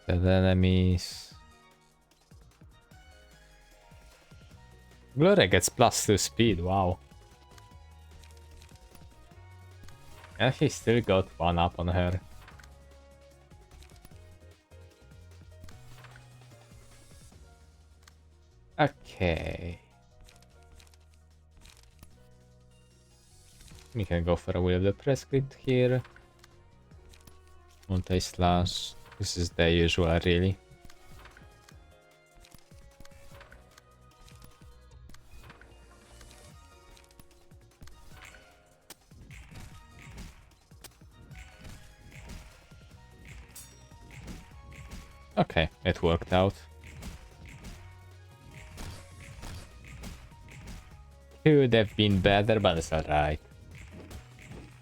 Dead enemies. Gloria gets +2 speed, wow. And he still got 1 up on her. Okay. We can go for a Will of the Prescript here. Multi-slash. This is the usual, really. Okay, it worked out. Could have been better, but it's alright.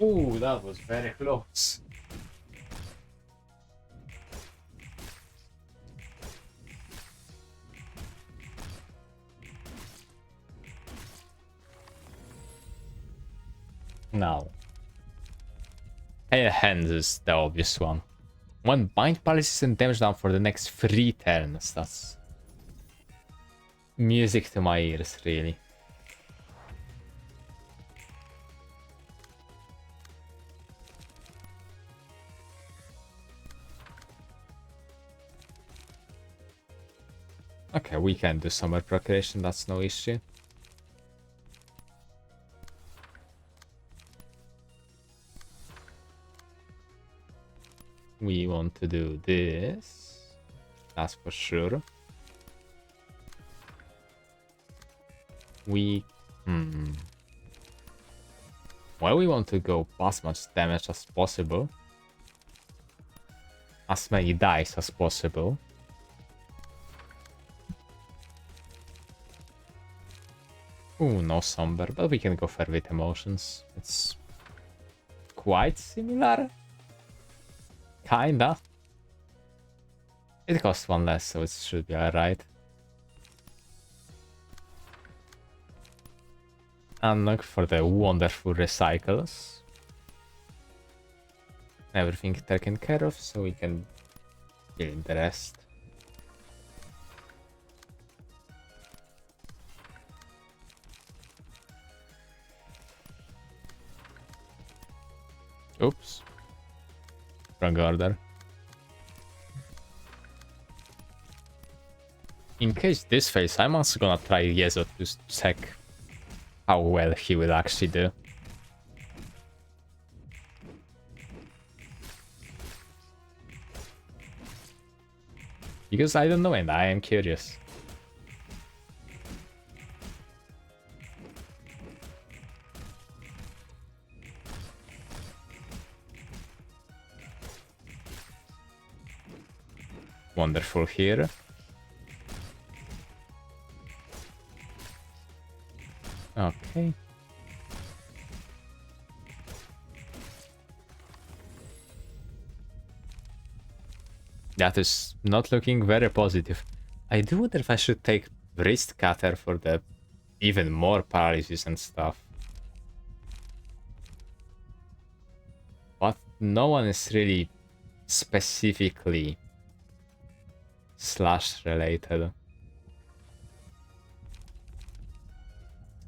Ooh, that was very close. Now. Pale Hands is the obvious one. One bind paralysis and damage down for the next 3 turns. That's music to my ears, really. Okay, we can do summer procreation, that's no issue. We want to do this. That's for sure. we... Well, we want to go as much damage as possible. As many dice as possible. Ooh, no Somber, but we can go for with emotions. It's quite similar. Kinda. It costs one less, so it should be alright. And look for the wonderful recycles. Everything taken care of, so we can fill in the rest. Oops. Wrong order. In case this fails, I'm also gonna try Yezo to check how well he will actually do. Because I don't know and I am curious. Wonderful here. Okay. That is not looking very positive. I do wonder if I should take wrist cutter for the even more paralysis and stuff. But no one is really specifically slash related.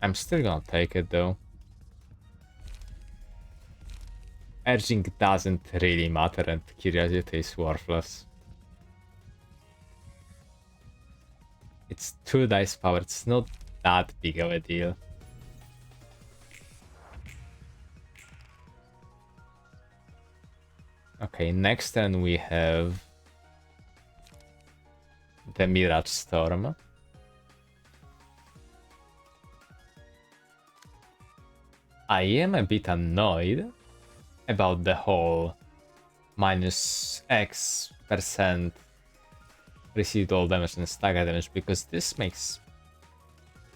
I'm still gonna take it though. Edging doesn't really matter and curiosity is worthless. It's 2 dice power, it's not that big of a deal. Okay, next turn we have the Mirage Storm. I am a bit annoyed about the whole minus X% received all damage and stagger damage, because this makes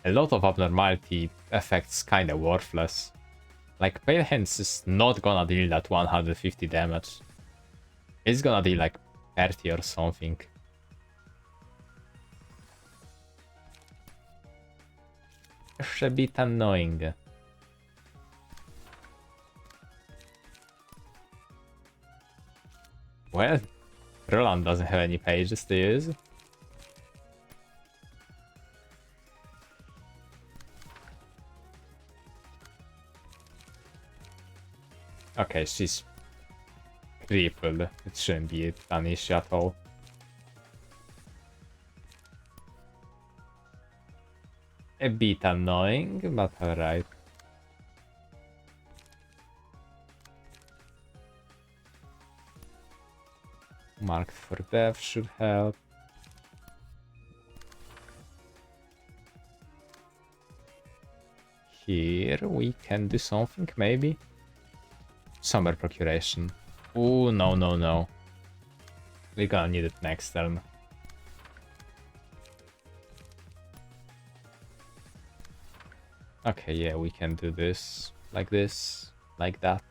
a lot of abnormality effects kinda worthless. Like, Pale Hands is not gonna deal that 150 damage. It's gonna deal like 30 or something. It's a bit annoying. Well, Roland doesn't have any pages to use. Okay, she's crippled. It shouldn't be an issue at all. A bit annoying, but alright. Marked for death should help. Here we can do something, maybe. Summer Procuration. Ooh, no, no, no. We're gonna need it next turn. Okay, yeah, we can do this, like that.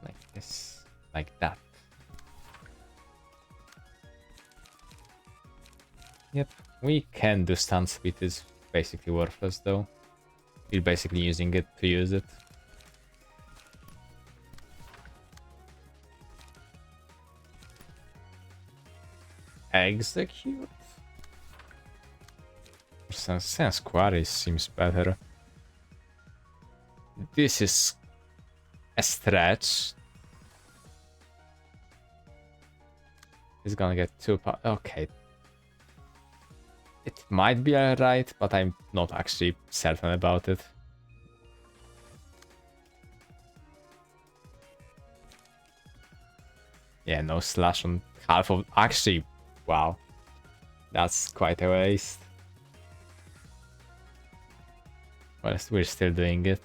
Like this, like that. Yep, we can do stun speed, is basically worthless though. We're basically using it to use it. Execute? Sense Quarry seems better. This is a stretch. It's gonna get 2 power. Okay. It might be alright, but I'm not actually certain about it. Yeah, no slash on half of... Actually, wow. That's quite a waste. Well, we're still doing it.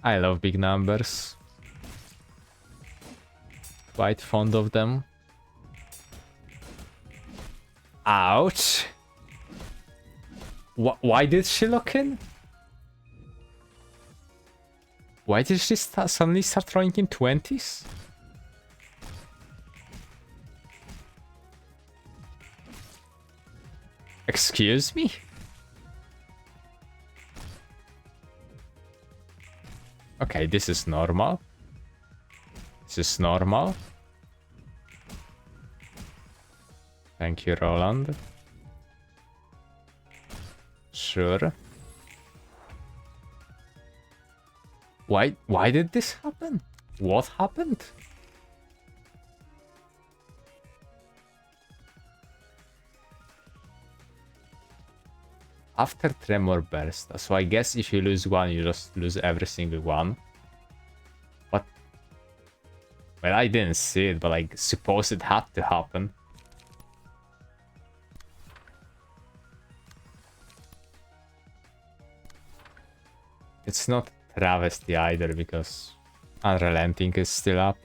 I love big numbers. Quite fond of them. Ouch! Why did she lock in? Why did she suddenly start throwing in 20s? Excuse me? Okay, this is normal. This is normal. Thank you, Roland. Sure. Why did this happen? What happened? After Tremor Burst, so I guess if you lose one, you just lose every single one. But... Well, I didn't see it, but I suppose it had to happen. It's not Travesty either, because Unrelenting is still up.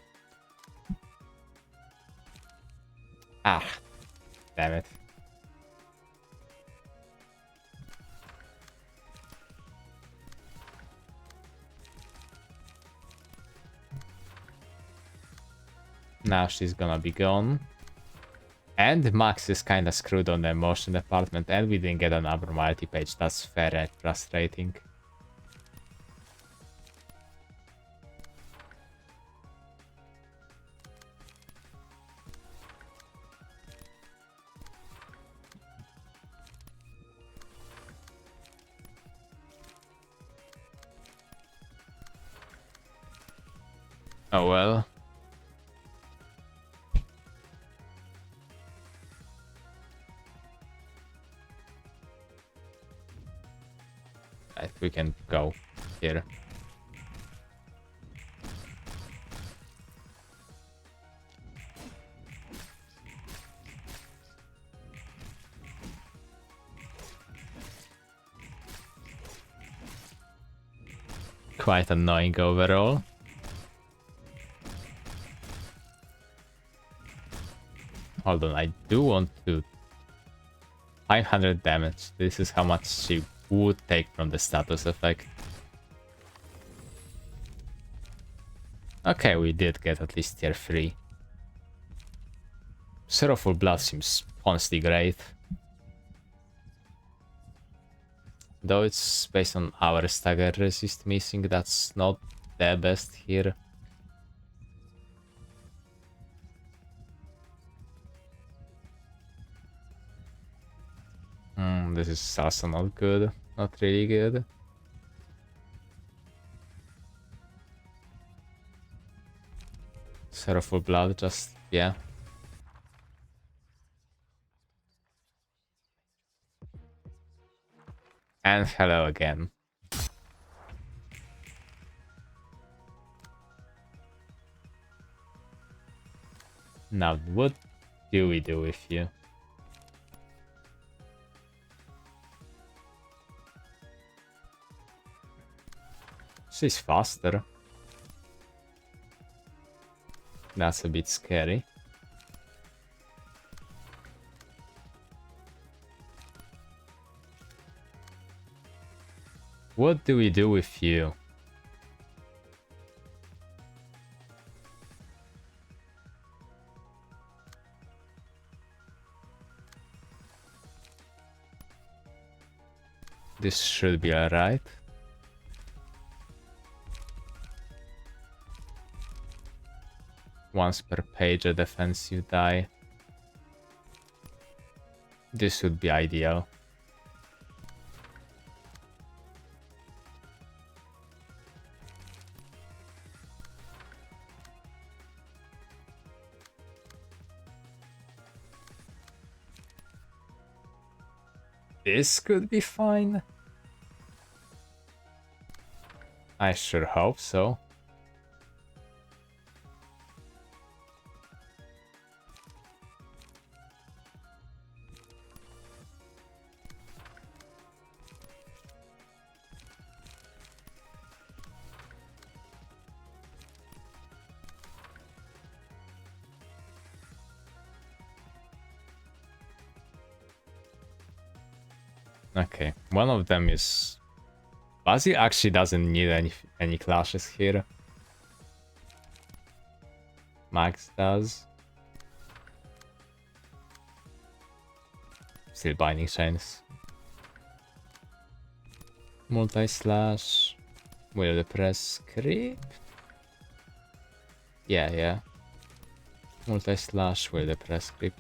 Ah, damn it. Now she's gonna be gone. And Max is kinda screwed on the emotion department, and we didn't get an abnormality page. That's very frustrating. Oh well. Right, we can go here. Quite annoying overall. Hold on, I do want to... 500 damage. This is how much she would take from the status effect. Okay, we did get at least tier 3. Sorrowful Blood seems honestly great. Though it's based on our stagger resist missing, that's not the best here. This is also not good. Not really good. Sorrowful Blood, just, yeah. And hello again. Now, what do we do with you? She's faster. That's a bit scary. What do we do with you? This should be alright. Once per page a defense you die. This would be ideal. This could be fine. I sure hope so. Okay, one of them is... Basil actually doesn't need any clashes here. Max does. Still binding chains. Multi-slash. Will the press creep? Yeah. Multi-slash will the press creep.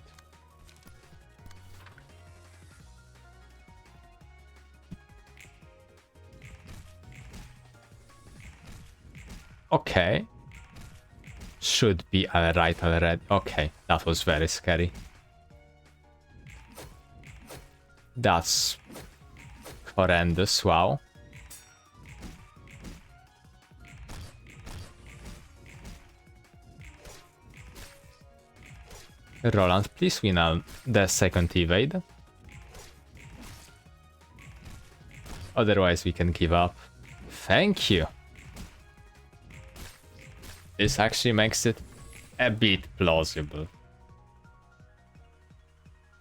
Okay. Should be alright already. Okay, that was very scary. That's horrendous, wow. Roland, please win the second evade. Otherwise we can give up. Thank you. This actually makes it a bit plausible.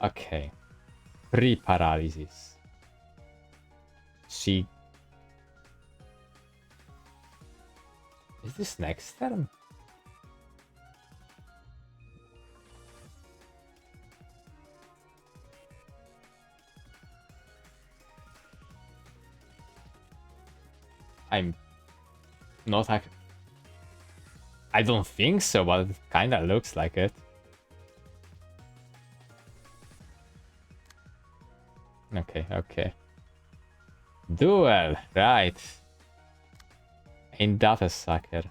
Okay. Pre-paralysis. She... Is this next turn? I'm not... I don't think so, but it kinda looks like it. Okay. Duel, right. Ain't that a sucker?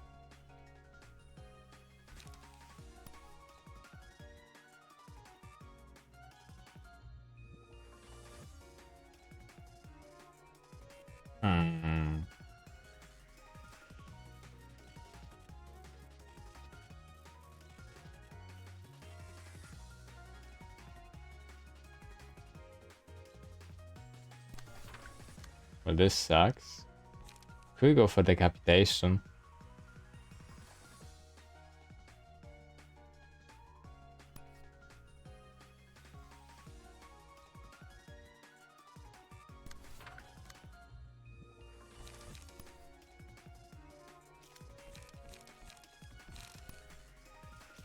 Well, this sucks. Could we go for decapitation?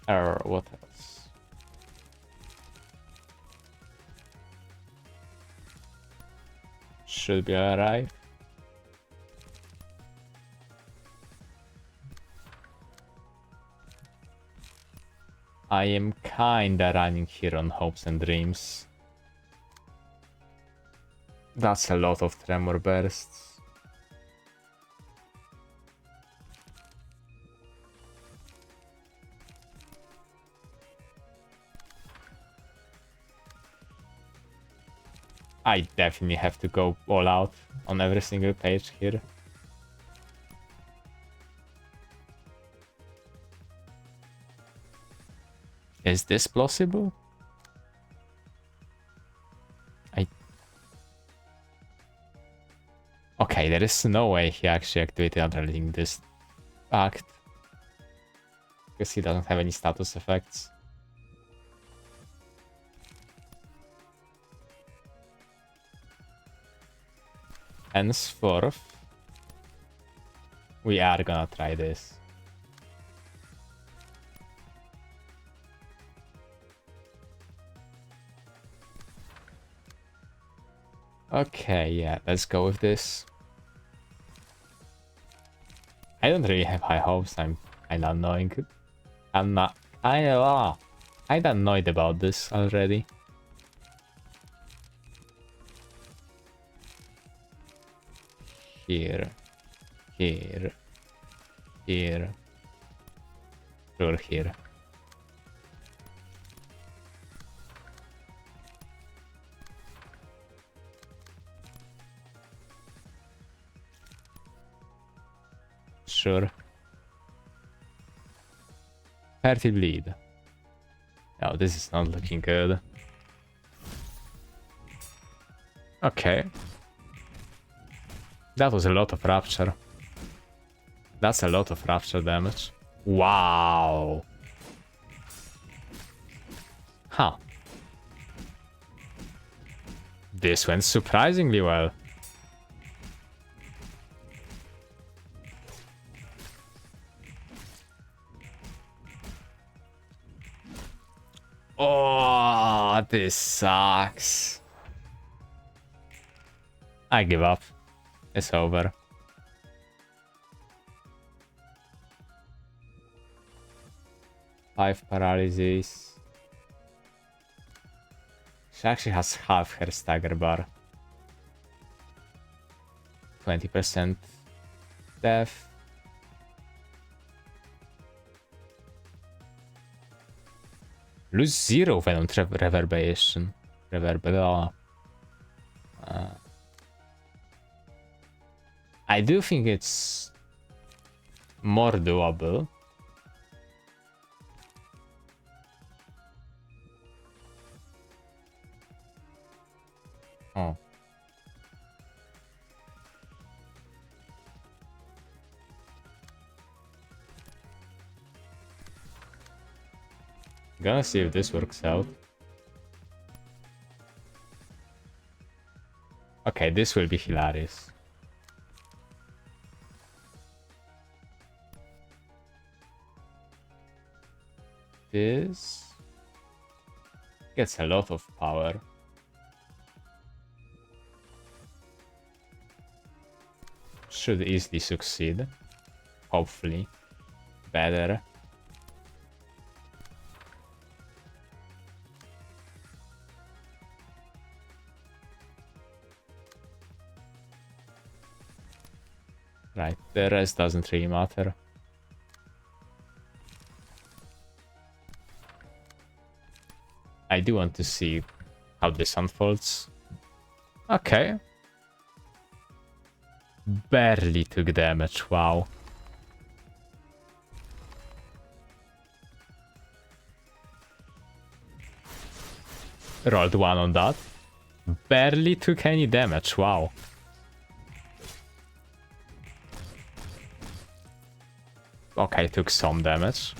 Or what else? Should be alright. I am kinda running here on hopes and dreams. That's a lot of tremor bursts. I definitely have to go all out on every single page here. Is this plausible? Okay, there is no way he actually activated adrenaline this act. Because he doesn't have any status effects. Henceforth, we are gonna try this. Okay, yeah, let's go with this. I don't really have high hopes. I'm kinda annoying. I'm not kinda annoyed about this already. Here. Sure, here. Sure. 30 bleed. Oh, this is not looking good. Okay. That was a lot of rapture. That's a lot of rapture damage. Wow. Huh. this went surprisingly well. Oh, this sucks. I give up. It's over. Five paralysis. She actually has half her stagger bar. 20% death. Lose 0 venom reverberation. I do think it's more doable. Oh. Gonna see if this works out. Okay, this will be hilarious. This gets a lot of power. Should easily succeed. Hopefully. Better. Right, the rest doesn't really matter. I do want to see how this unfolds. Okay. Barely took damage, wow. Rolled 1 on that. Barely took any damage, wow. Okay, took some damage.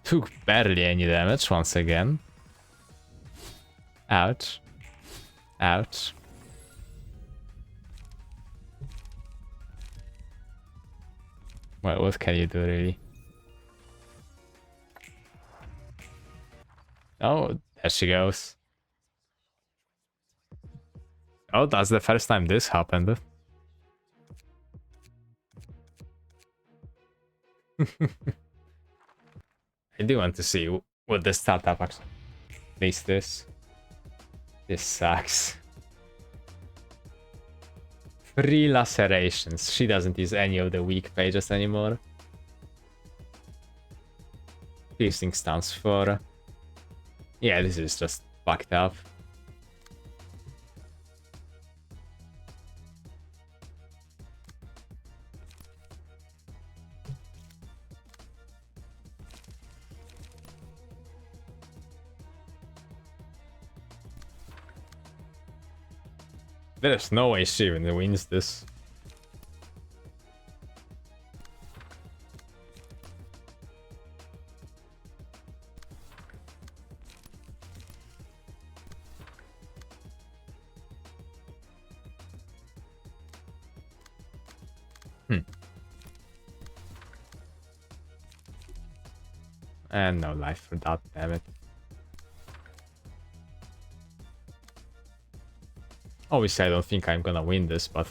Took barely any damage once again. Ouch. Ouch. Well, what can you do, really? Oh, there she goes. Oh, that's the first time this happened. I do want to see what the startup actually makes this. This sucks. 3 lacerations. She doesn't use any of the weak pages anymore. Piercing stands for... Yeah, this is just fucked up. There's no way she even wins this. And no life for that, damn it. Obviously, I don't think I'm gonna win this, but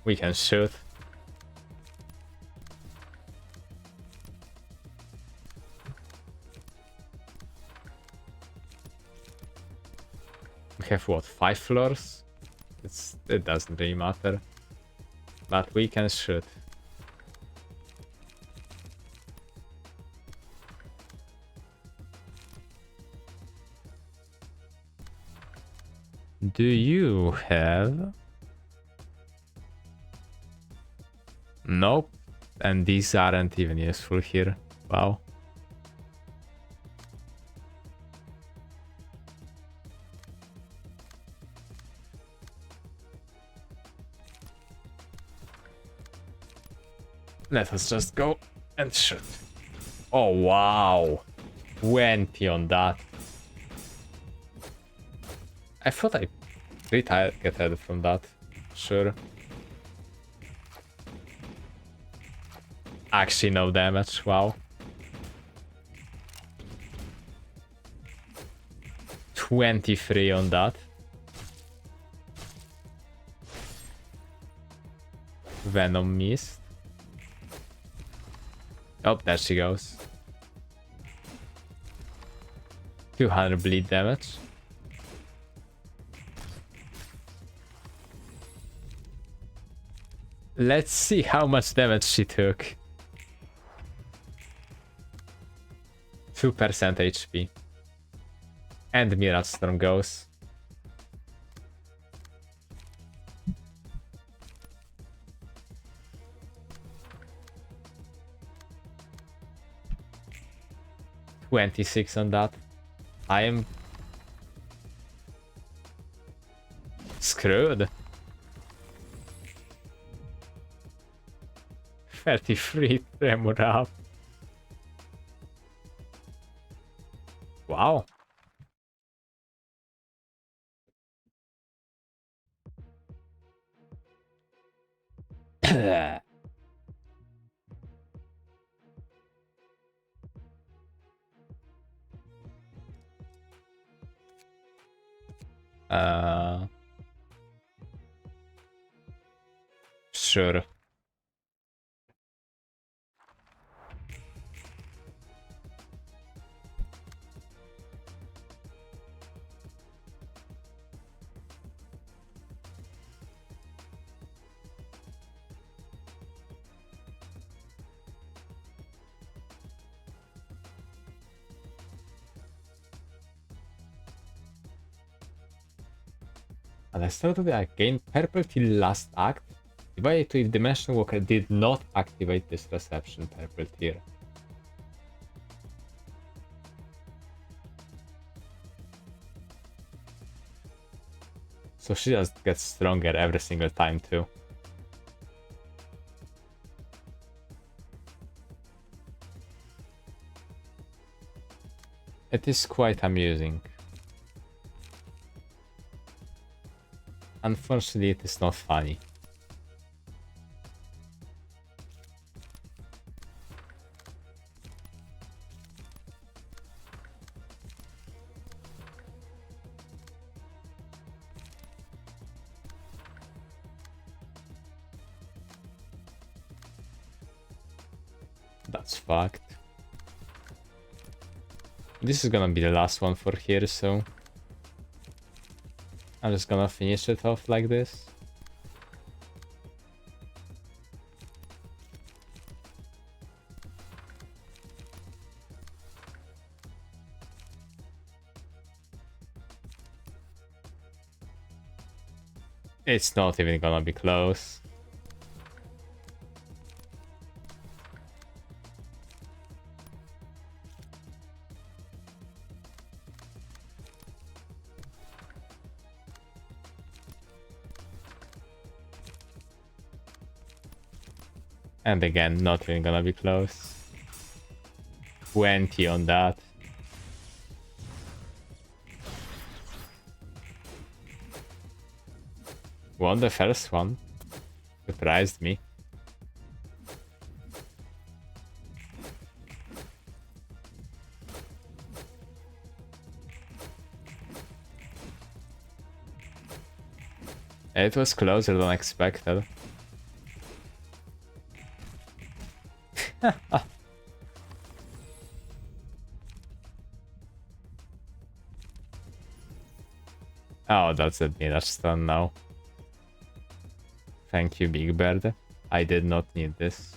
we can shoot. We have what, 5 floors? It doesn't really matter. But we can shoot. Do you have... Nope. And these aren't even useful here. Wow. Let us just go and shoot. Oh, wow. 20 on that. I thought I retargeted from that. Sure. Actually, no damage. Wow. 23 on that. Venom missed. Oh, there she goes. 200 bleed damage. Let's see how much damage she took. 2% HP. And Mirage Storm goes. $26 on that. I am screwed. 33 tremor up. Wow. Sure. And I started again. Purple till last act. Divided to if Dimensional Walker did not activate this reception purple tier. So she just gets stronger every single time too. It is quite amusing. Unfortunately, it is not funny. That's fucked. This is gonna be the last one for here, so I'm just gonna finish it off like this. It's not even gonna be close. And again, not even gonna be close. 20 on that. Won the first one. Surprised me. It was closer than expected. Oh, that's it. That's done now. Thank you, Big Bird. I did not need this.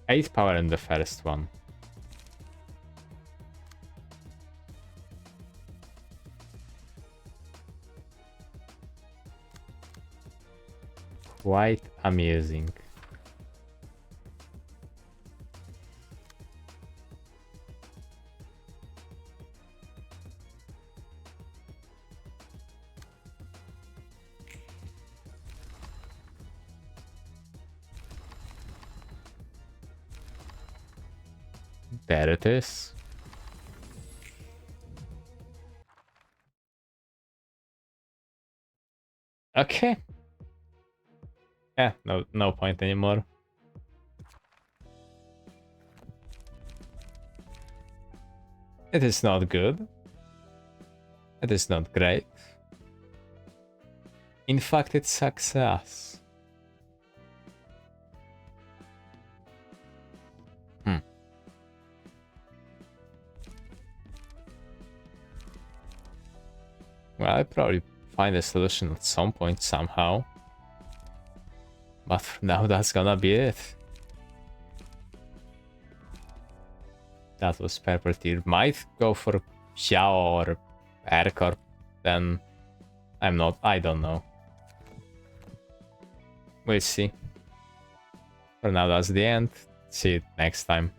Eight power in the first one. Quite amusing. There it is. Okay. Yeah, no point anymore. It is not good. It is not great. In fact, it's success. Well, I'll probably find a solution at some point somehow. But for now, that's gonna be it. That was purple tier. Might go for Xiao or Aircorp. Then I don't know. We'll see. For now, that's the end. See you next time.